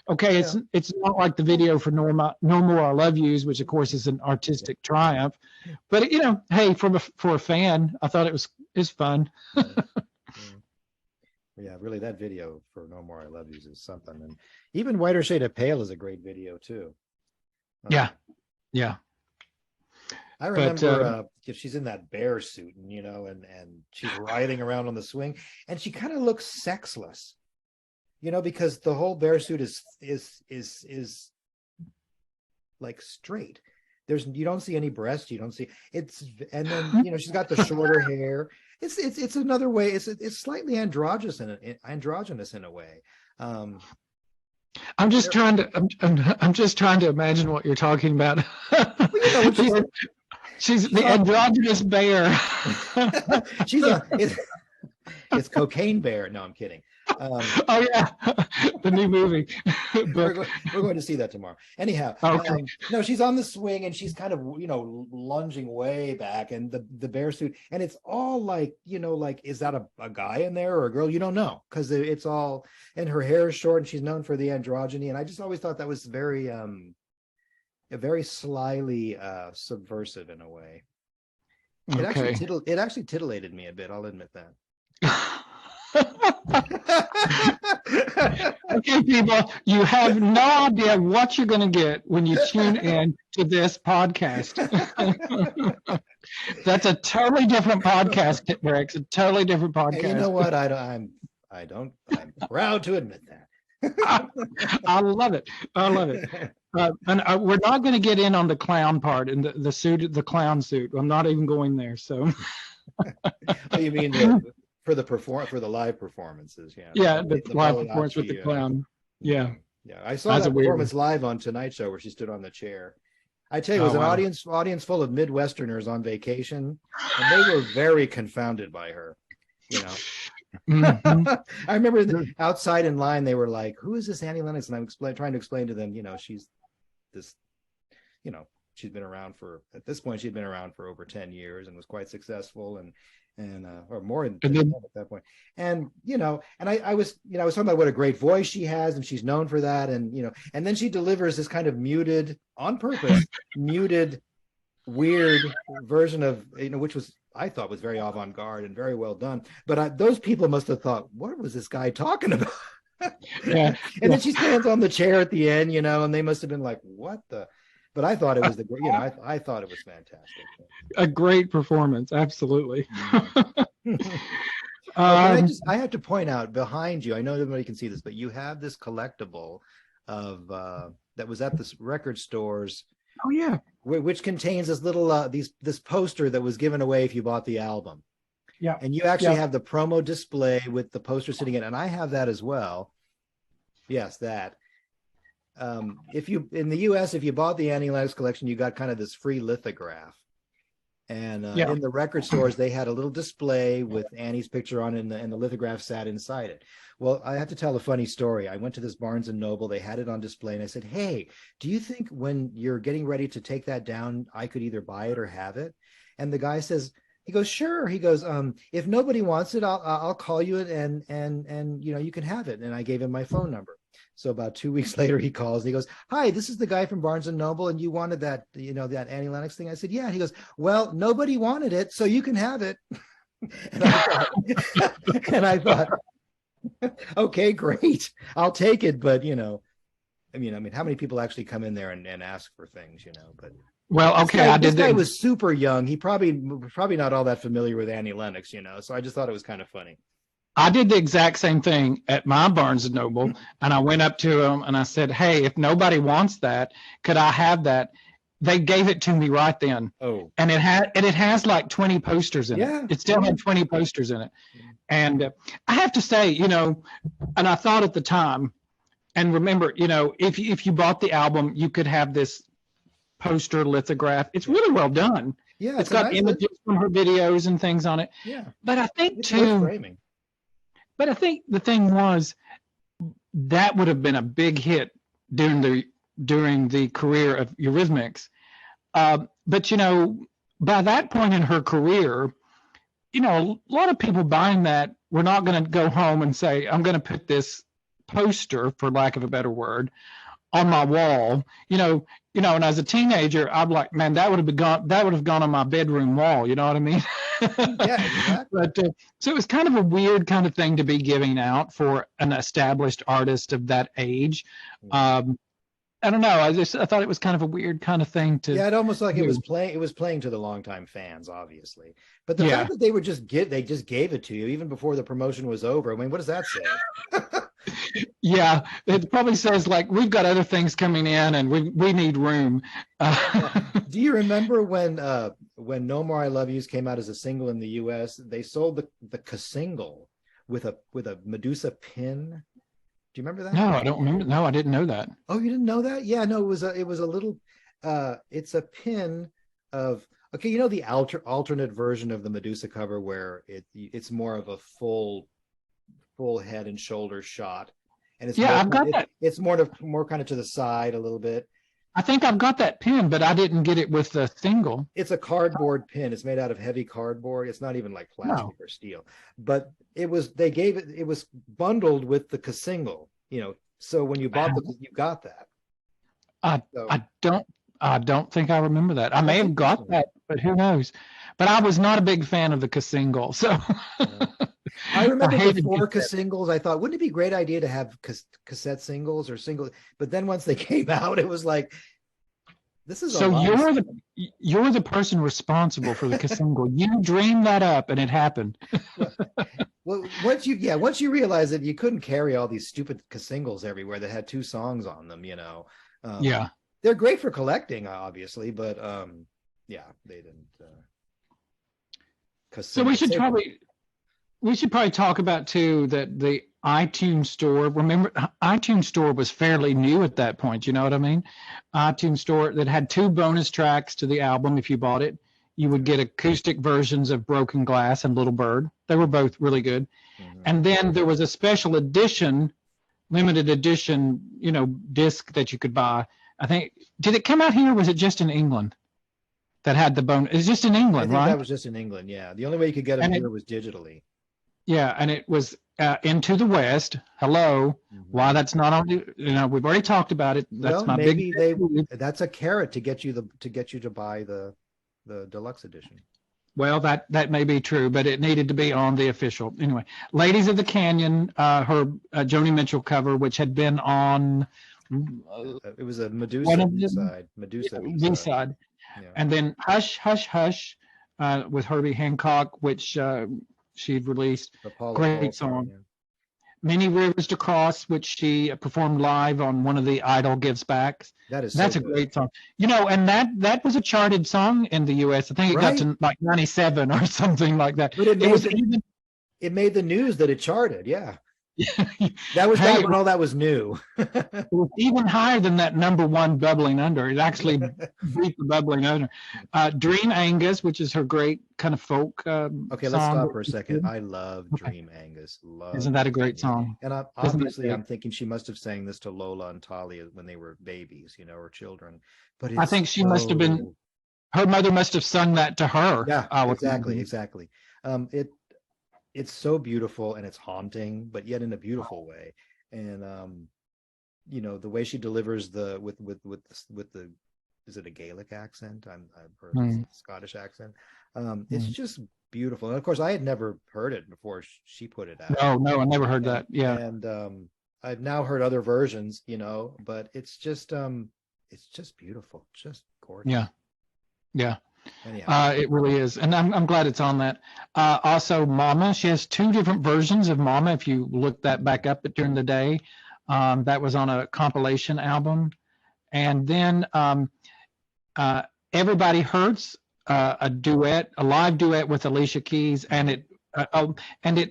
okay, it's not like the video for No More I Love Yous, which of course is an artistic triumph. But hey, for a fan, I thought it was fun. Yeah, really, that video for No More I Love Yous is something. And even Whiter Shade of Pale is a great video too. Yeah. I remember she's in that bear suit, and she's riding around on the swing, and she kind of looks sexless, because the whole bear suit is like straight. You don't see any breasts, you don't see and then she's got the shorter hair. It's another way. It's slightly androgynous in a way. I'm just trying to imagine what you're talking about. She's the androgynous bear. It's Cocaine Bear. No, I'm kidding. Oh yeah, the new movie. We're going to see that tomorrow. Anyhow, okay. No, she's on the swing and she's kind of lunging way back, and the bear suit, and it's all like like, is that a guy in there or a girl? You don't know, because it's all, and her hair is short and she's known for the androgyny, and I just always thought that was very slyly subversive in a way. It actually titillated me a bit, I'll admit that. Okay, people, you have no idea what you're going to get when you tune in to this podcast. That's a totally different podcast, Rex. A totally different podcast. Hey, you know what? I'm proud to admit that. I love it. And we're not going to get in on the clown part and the suit, the clown suit. I'm not even going there. So. Oh, you mean for the live performances? Yeah, the live performance with the clown. Yeah. I saw that performance live on Tonight Show where she stood on the chair. I tell you, it was an audience full of Midwesterners on vacation, and they were very confounded by her. Mm-hmm. I remember outside in line, they were like, "Who is this Annie Lennox?" And I'm trying to explain to them, she's this, she's been around at this point, she'd been around for over 10 years and was quite successful, and or more than at that point. And and I was talking about what a great voice she has, and she's known for that, and and then she delivers this kind of muted, on purpose, muted, weird version of which was, I thought, was very avant-garde and very well done. But those people must have thought, what was this guy talking about? Yeah. And then she stands on the chair at the end, and they must have been like, what the? But I thought it was I thought it was fantastic. A great performance, absolutely. I have to point out behind you, I know nobody can see this, but you have this collectible of that was at the record stores. Oh yeah, which contains this little this poster that was given away if you bought the album. Yeah, and you actually have the promo display with the poster sitting in, and I have that as well. Yes, that. If you in the US, if you bought the Annie Lennox collection, you got kind of this free lithograph, and in the record stores they had a little display with Annie's picture on it, and the lithograph sat inside it. Well, I have to tell a funny story. I went to this Barnes and Noble, they had it on display, and I said, "Hey, do you think when you're getting ready to take that down, I could either buy it or have it?" And the guy says, he goes, "Sure." He goes, "If nobody wants it, I'll call you and you can have it." And I gave him my phone number. So about 2 weeks later, he calls and he goes, "Hi, this is the guy from Barnes and Noble, and you wanted that, that Annie Lennox thing." I said, "Yeah." He goes, "Well, nobody wanted it, so you can have it." And I thought, Okay, great. I'll take it. But I mean, how many people actually come in there and ask for things, But Well, this okay, guy, I this did guy the was super young. He probably not all that familiar with Annie Lennox, So I just thought it was kind of funny. I did the exact same thing at my Barnes and Noble, and I went up to him and I said, "Hey, if nobody wants that, could I have that?" They gave it to me right then, Oh, and it has like 20 posters in it. yeah, It still yeah. had 20 posters in it, and I have to say, and I thought at the time, and remember, if you bought the album, you could have this poster lithograph. It's Yeah. really well done. Yeah, It's it's a got nice list. images from her videos and things on it. Yeah, But I think it's worth too, framing. but I think the thing was that would have been a big hit during the career of Eurythmics. But by that point in her career, a lot of people buying that were not going to go home and say, "I'm going to put this poster, for lack of a better word, on my wall." And as a teenager, I'm like, man, that would have gone on my bedroom wall. You know what I mean? Yeah, exactly. But so it was kind of a weird kind of thing to be giving out for an established artist of that age. Yeah. Um, I don't know. I thought it was kind of a weird kind of thing to Yeah, it almost like do. it was playing to the longtime fans, obviously. But the fact Yeah. that they just gave it to you even before the promotion was over. I mean, what does that say? Yeah, it probably says like we've got other things coming in and we need room. Yeah. Do you remember when No More I Love Yous came out as a single in the US? They sold the single with a Medusa pin. Do you remember that? No, I don't remember. No, I didn't know that. Oh, you didn't know that? Yeah, no, it was a little it's a pin of okay, the alternate version of the Medusa cover where it's more of a full head and shoulder shot, and it's Yeah, more I've got that. it's more kind of to the side a little bit. I think I've got that pin, but I didn't get it with the single. It's a cardboard pin. It's made out of heavy cardboard. It's not even like No, plastic or steel, but it was bundled with the single, so when you bought you got that. I So I don't I don't think I remember that. I may that's have got interesting. that, but who knows? But I was not a big fan of the single, so Yeah. I I remember hated before cassette. singles, I thought, wouldn't it be a great idea to have cassette singles or single? But then once they came out, it was like, this is a So lot of you're the person responsible for the single. You dreamed that up, and it happened. well, once you realize that you couldn't carry all these stupid singles everywhere that had two songs on them, um, Yeah. they're great for collecting, obviously, but yeah, they didn't. So we Single should save them. probably we should probably talk about too that the iTunes store. Remember, iTunes store was fairly new at that point. You know what I mean? iTunes store that had two bonus tracks to the album. If you bought it, you would get acoustic versions of Broken Glass and Little Bird. They were both really good. Mhm. And then there was a special edition, limited edition, disc that you could buy. I think did it come out here? Or was it just in England that had the bone? It's just in I England, think that right? was just in England. Yeah, the only way you could get them And it here was digitally. Yeah, and it was Into the West. Hello. Mhm. Why that's not on the, we've already talked about it. That's Well, my big maybe that's a carrot to get you to buy the deluxe edition. well, that may be true, but it needed to be on the official. Anyway, Ladies of the Canyon, her Joni Mitchell cover, which had been on It was a one Medusa of B the side, Medusa B B side. side, Yeah, and then Hush, Hush, Hush, with Herbie Hancock, which she'd released. Apollo Great Fall song. song. Yeah, Many Rivers to Cross, which she performed live on one of the Idol Gives Backs. that is so That's a good. great song. And that was a charted song in the US. I think it got Right, to like 97 or something like that. but It was even it made the news that it charted. Yeah, that was hey, back it when all that was new. was even higher than that number one Bubbling Under. It actually beat the Bubbling Under. Dream Angus, which is her great kind of folk Okay, let's song. stop for a second. I love Okay. Dream Angus. Isn't Love that a Dream great Angus. song? And Isn't that obviously, great? I'm thinking she must have sang this to Lola and Talia when they were babies, or children. But I it's think she must have been, so her mother must have sung that to her. yeah, I would exactly, imagine. exactly. It's so beautiful and it's haunting, but yet in a beautiful way. And the way she delivers the with the is it a Gaelic accent? I've heard Hmm. a Scottish accent. It's just beautiful. And of course, I had never heard it before she put it out. No, I never heard And that. Yeah, I've now heard other versions, but it's just beautiful, just gorgeous. yeah, yeah. Anyhow, It really is, and I'm glad it's on that. Also, Mama, she has two different versions of Mama. If you look that back up during the day, that was on a compilation album, and then uh, Everybody Hurts, a live duet with Alicia Keys, and it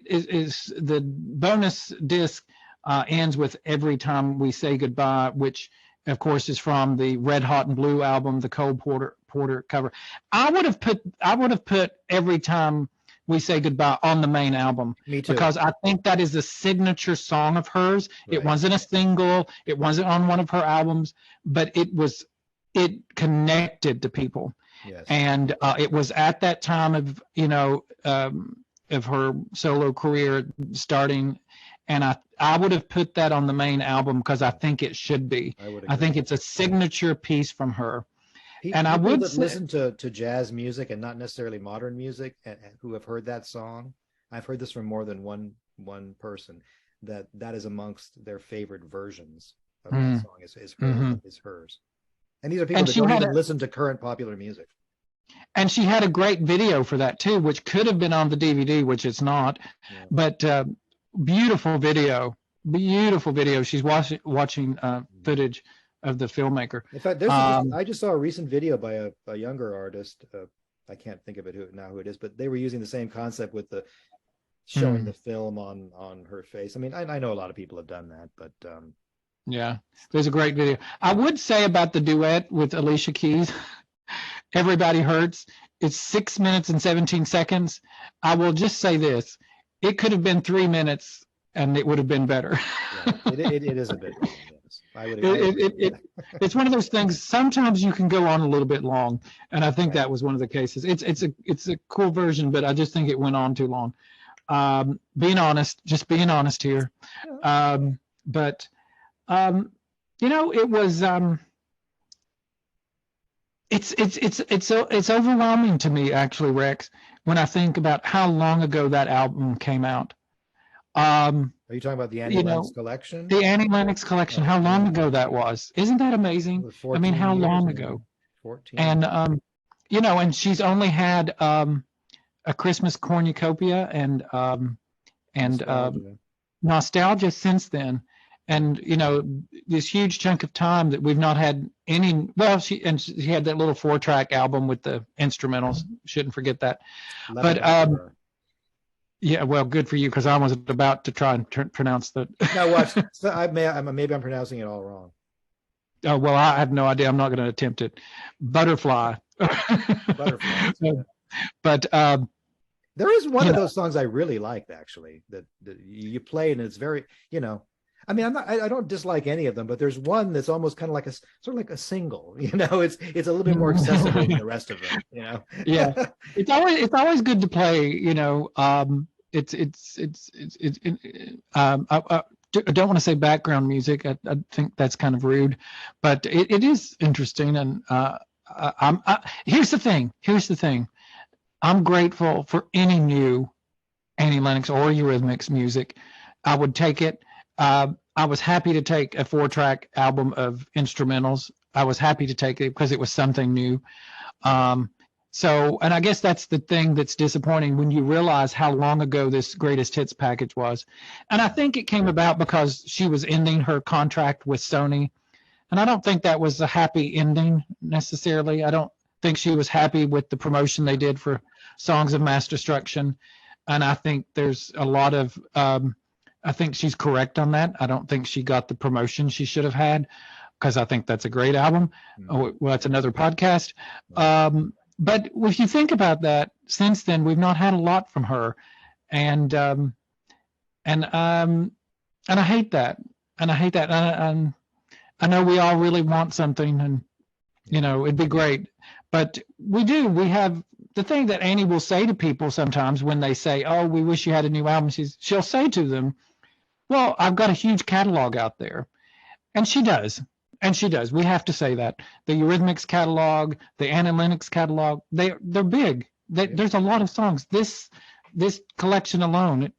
is the bonus disc ends with Every Time We Say Goodbye, which of course is from the Red Hot and Blue album, the Cole Porter cover. I would have put Every Time We Say Goodbye on the main album. me too. Because I think that is a signature song of hers. Right. It wasn't a single, it wasn't on one of her albums, but it connected to people. Yes. And it was at that time of her solo career starting, and I would have put that on the main album because I think it should be. I think it's a signature piece from her. And I would listen to jazz music and not necessarily modern music, and who have heard that song. I've heard this from more than one person, that is amongst their favorite versions of that song is hers. And these are people that don't even listen to current popular music. And she had a great video for that too, which could have been on the DVD, which it's not. Yeah. But beautiful video. She's watching footage of the filmmaker. In fact, I just saw a recent video by a younger artist. I can't think of who it is, but they were using the same concept with the showing the film on her face. I mean, I know a lot of people have done that, but yeah, there's a great video. I would say about the duet with Alicia Keys, Everybody Hurts. It's 6 minutes and 17 seconds. I will just say this: it could have been 3 minutes, and it would have been better. Yeah, it is a bit long, yes. It's one of those things. Sometimes you can go on a little bit long, and I think that was one of the cases. It's a cool version, but I just think it went on too long. Being honest here. But it was it's overwhelming to me, actually, Rex, when I think about how long ago that album came out. Are you talking about the Annie Lennox Collection? The Annie Lennox Collection, how long ago that was. Isn't that amazing? I mean, how long ago? 14. And and she's only had a Christmas cornucopia and nostalgia since then. And this huge chunk of time that we've not had any. Well, she had that little 4-track album with the instrumentals. Shouldn't forget that. But yeah, well, good for you, because I was about to try and pronounce the. Now watch. So maybe I'm pronouncing it all wrong. Oh well, I have no idea. I'm not going to attempt it. Butterfly. Butterfly. Yeah. But there is one of those songs I really liked, actually, that you play, and it's very, I mean, I don't dislike any of them, but there's one that's almost kind of like a single, it's a little bit more accessible than the rest of them, Yeah. It's always good to play, I don't want to say background music. I think that's kind of rude, but it is interesting. And here's the thing. I'm grateful for any new Annie Lennox or Eurythmics music. I would take it. I was happy to take a 4-track album of instrumentals. I was happy to take it because it was something new. And I guess that's the thing that's disappointing when you realize how long ago this greatest hits package was. And I think it came about because she was ending her contract with Sony. And I don't think that was a happy ending necessarily. I don't think she was happy with the promotion they did for Songs of Mass Destruction. And I think there's a lot of, I think she's correct on that. I don't think she got the promotion she should have had, because I think that's a great album. Well, that's another podcast. But if you think about that, since then we've not had a lot from her, and I hate that. And I know we all really want something, and it'd be great, but we have the thing that Annie will say to people sometimes when they say, "Oh, we wish you had a new album." She'll say to them, "Well, I've got a huge catalog out there," and she does. And she does. We have to say that the Eurythmics catalog, the Annie Lennox catalog, they're big. There's a lot of songs. This collection alone,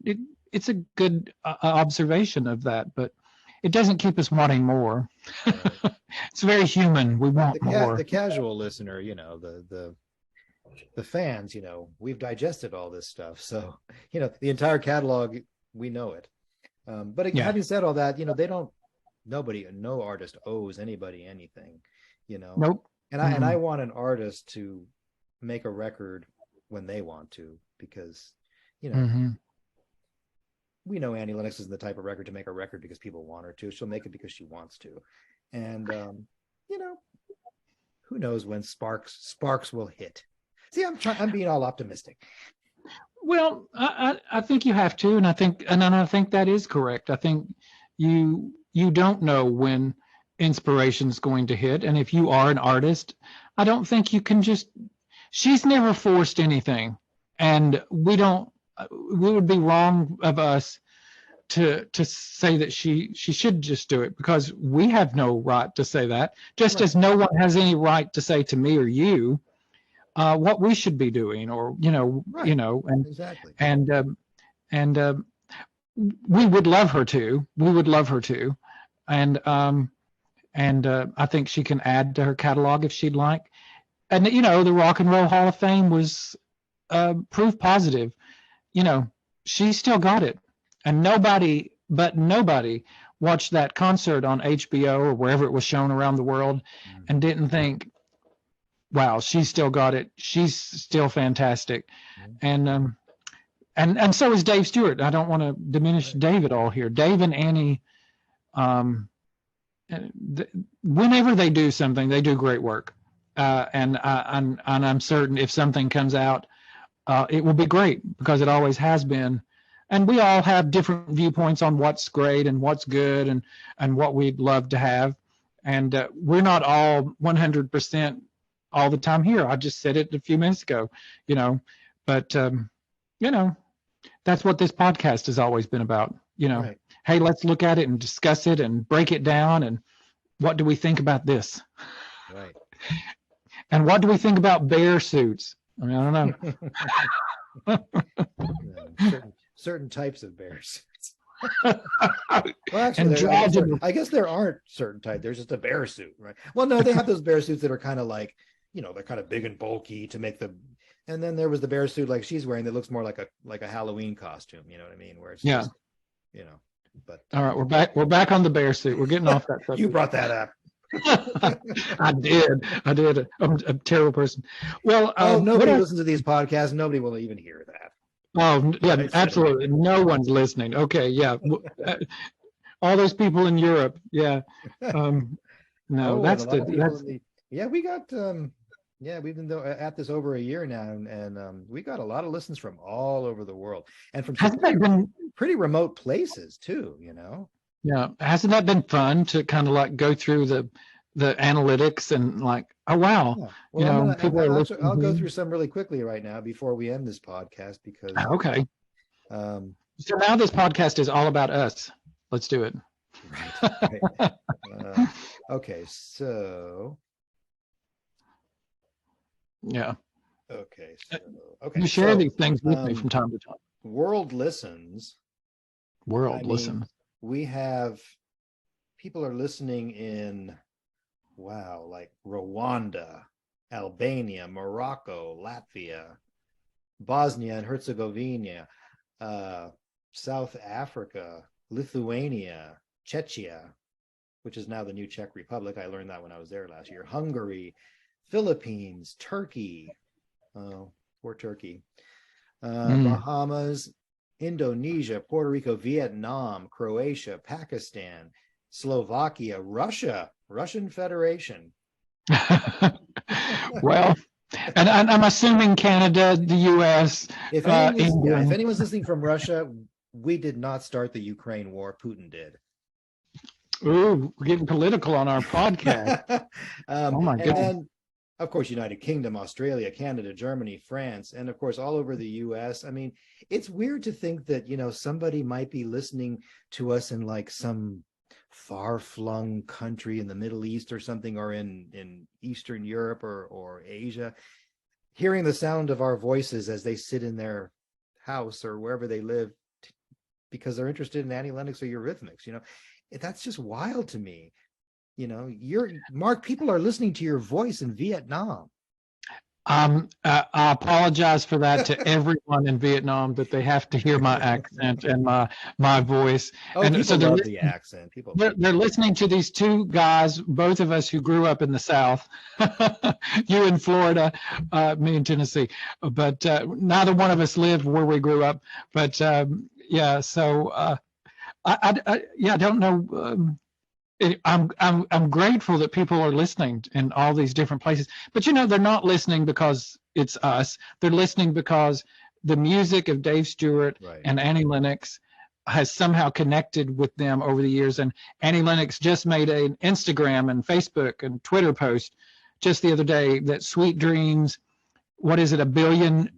it's a good observation of that, but it doesn't keep us wanting more. Right. It's very human. We want more. The casual listener, the fans, we've digested all this stuff, so the entire catalog, we know it. But having said all that, no artist owes anybody anything, Nope. And I want an artist to make a record when they want to, because we know Annie Lennox isn't the type of record to make a record because people want her to. She'll make it because she wants to. And who knows when sparks will hit. See, I'm being all optimistic. Well, I think you have to, and I think that is correct. I think you don't know when inspiration's going to hit, and if you are an artist, I don't think you can just. She's never forced anything, and we would be wrong of us to say that she should just do it, because we have no right to say that, just as no one has any right to say to me or you what we should be doing, or and exactly. And we would love her to. And I think she can add to her catalog if she'd like. And the Rock and Roll Hall of Fame was proof positive. She still got it, and nobody watched that concert on HBO or wherever it was shown around the world and didn't think, wow, she's still got it. She's still fantastic. And so is Dave Stewart. I don't want to diminish Dave at all here. Dave and Annie, whenever they do something, they do great work. And I'm certain if something comes out, it will be great, because it always has been. And we all have different viewpoints on what's great and what's good and what we'd love to have. And we're not all 100% all the time here. I just said it a few minutes ago, but that's what this podcast has always been about. Right. Hey, let's look at it and discuss it and break it down. And what do we think about this? Right. And what do we think about bear suits? I mean, I don't know. Certain types of bear suits. Well, actually, I guess there aren't certain types. There's just a bear suit, right? Well, no, they have those bear suits that are kind of like, they're kind of big and bulky to make them. And then there was the bear suit like she's wearing that looks more like a Halloween costume. You know what I mean? Where it's just, But all right, we're back on the bear suit. We're getting off that subject. You brought that up. I did. I'm a terrible person. Well, nobody listens to these podcasts. Nobody will even hear that. Oh, yeah, absolutely. No one's listening. Okay, yeah. All those people in Europe. Yeah. No, that's we got we've been at this over a year now, and we got a lot of listens from all over the world, and from pretty remote places too. Yeah, hasn't that been fun to kind of like go through the analytics and like, oh wow, yeah. Well, I'll go through some really quickly right now before we end this podcast, because okay. So now this podcast is all about us. Let's do it. Right. Okay, so. Yeah. Okay. You share these things with me from time to time. World listens. We have people are listening in, like Rwanda, Albania, Morocco, Latvia, Bosnia and Herzegovina, South Africa, Lithuania, Czechia, which is now the new Czech Republic. I learned that when I was there last year. Hungary, Philippines, Turkey, poor Turkey, Bahamas, Indonesia, Puerto Rico, Vietnam, Croatia, Pakistan, Slovakia, Russian Federation. Well, and I'm assuming Canada, the U.S. If anyone's listening from Russia, we did not start the Ukraine war. Putin did. Ooh, we're getting political on our podcast. Oh my God. And then, of course, United Kingdom, Australia, Canada, Germany, France, and of course, all over the U.S. I mean, it's weird to think that, somebody might be listening to us in like some far-flung country in the Middle East or something, or in Eastern Europe or Asia, hearing the sound of our voices as they sit in their house or wherever they live because they're interested in Annie Lennox or Eurythmics, that's just wild to me. Mark, people are listening to your voice in Vietnam. I apologize for that to everyone in Vietnam, that they have to hear my accent and my voice. Oh, and people love the accent. They're listening to these two guys, both of us who grew up in the South. You in Florida, me in Tennessee, but neither one of us lived where we grew up. But yeah, so I don't know. I'm grateful that people are listening in all these different places, but they're not listening because it's us. They're listening because the music of Dave Stewart and Annie Lennox has somehow connected with them over the years. And Annie Lennox just made an Instagram and Facebook and Twitter post just the other day that Sweet Dreams, what is it, 1 billion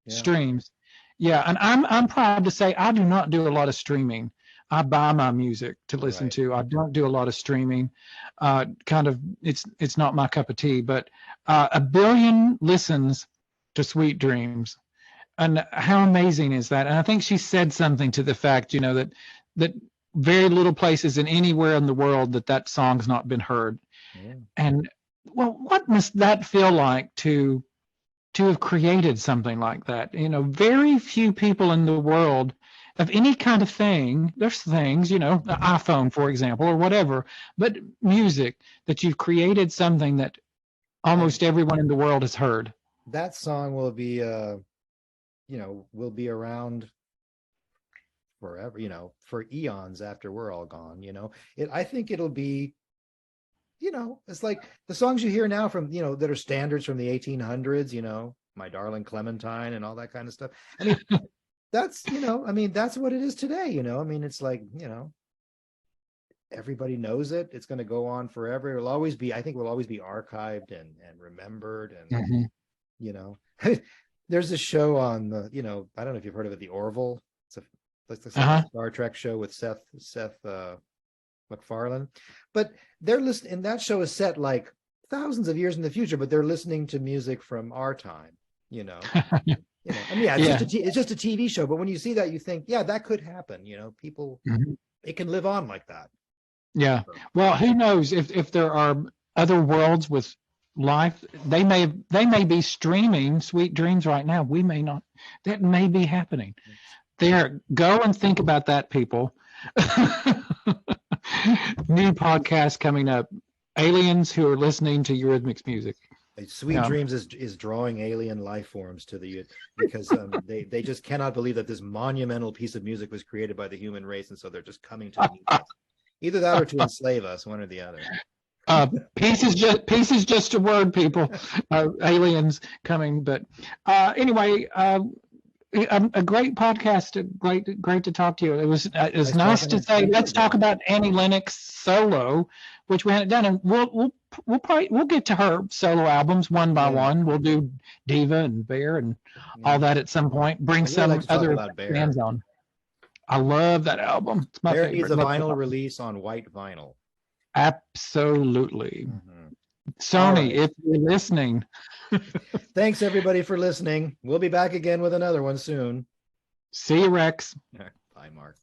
streams. Yeah, and I'm proud to say I do not do a lot of streaming. I buy my music to listen to. I don't do a lot of streaming. It's not my cup of tea, but 1 billion listens to Sweet Dreams. And how amazing is that? And I think she said something to the fact, that very little places in anywhere in the world that song's not been heard. Yeah. And well, what must that feel like to have created something like that? Very few people in the world of any kind of thing, there's things, the iPhone, for example, or whatever, but music, that you've created something that almost everyone in the world has heard. That song will be, will be around forever, for eons after we're all gone. I think it'll be, it's like the songs you hear now from, that are standards from the 1800s, My Darling Clementine and all that kind of stuff. I mean, that's, that's what it is today, it's like, everybody knows it. It's going to go on forever. It'll always be, I think will always be archived and remembered. And, there's a show on the, I don't know if you've heard of it, The Orville. It's a Star Trek show with Seth MacFarlane, but they're listening, and that show is set like thousands of years in the future, but they're listening to music from our time, it's just a TV show, but when you see that, you think, yeah, that could happen. People, it can live on like that. Yeah. Well, who knows if there are other worlds with life? They may be streaming Sweet Dreams right now. We may not. That may be happening. Go and think about that, people. New podcast coming up. Aliens who are listening to Eurythmics music. Sweet Dreams is drawing alien life forms to the, because they just cannot believe that this monumental piece of music was created by the human race, and so they're just coming to either that or to enslave us, one or the other. Peace is just a word, people. Aliens coming, but anyway, a great podcast. Great to talk to you. It was nice to say. Let's talk about Annie Lennox solo, which we hadn't done, and we'll get to her solo albums one by one. We'll do Diva and Bear and all that at some point. Bring some other bands on. I love that album. It's my favorite. Bear needs a vinyl release on white vinyl. Absolutely. Sony, if you're listening. Thanks everybody for listening. We'll be back again with another one soon. See you, Rex. Bye, Mark.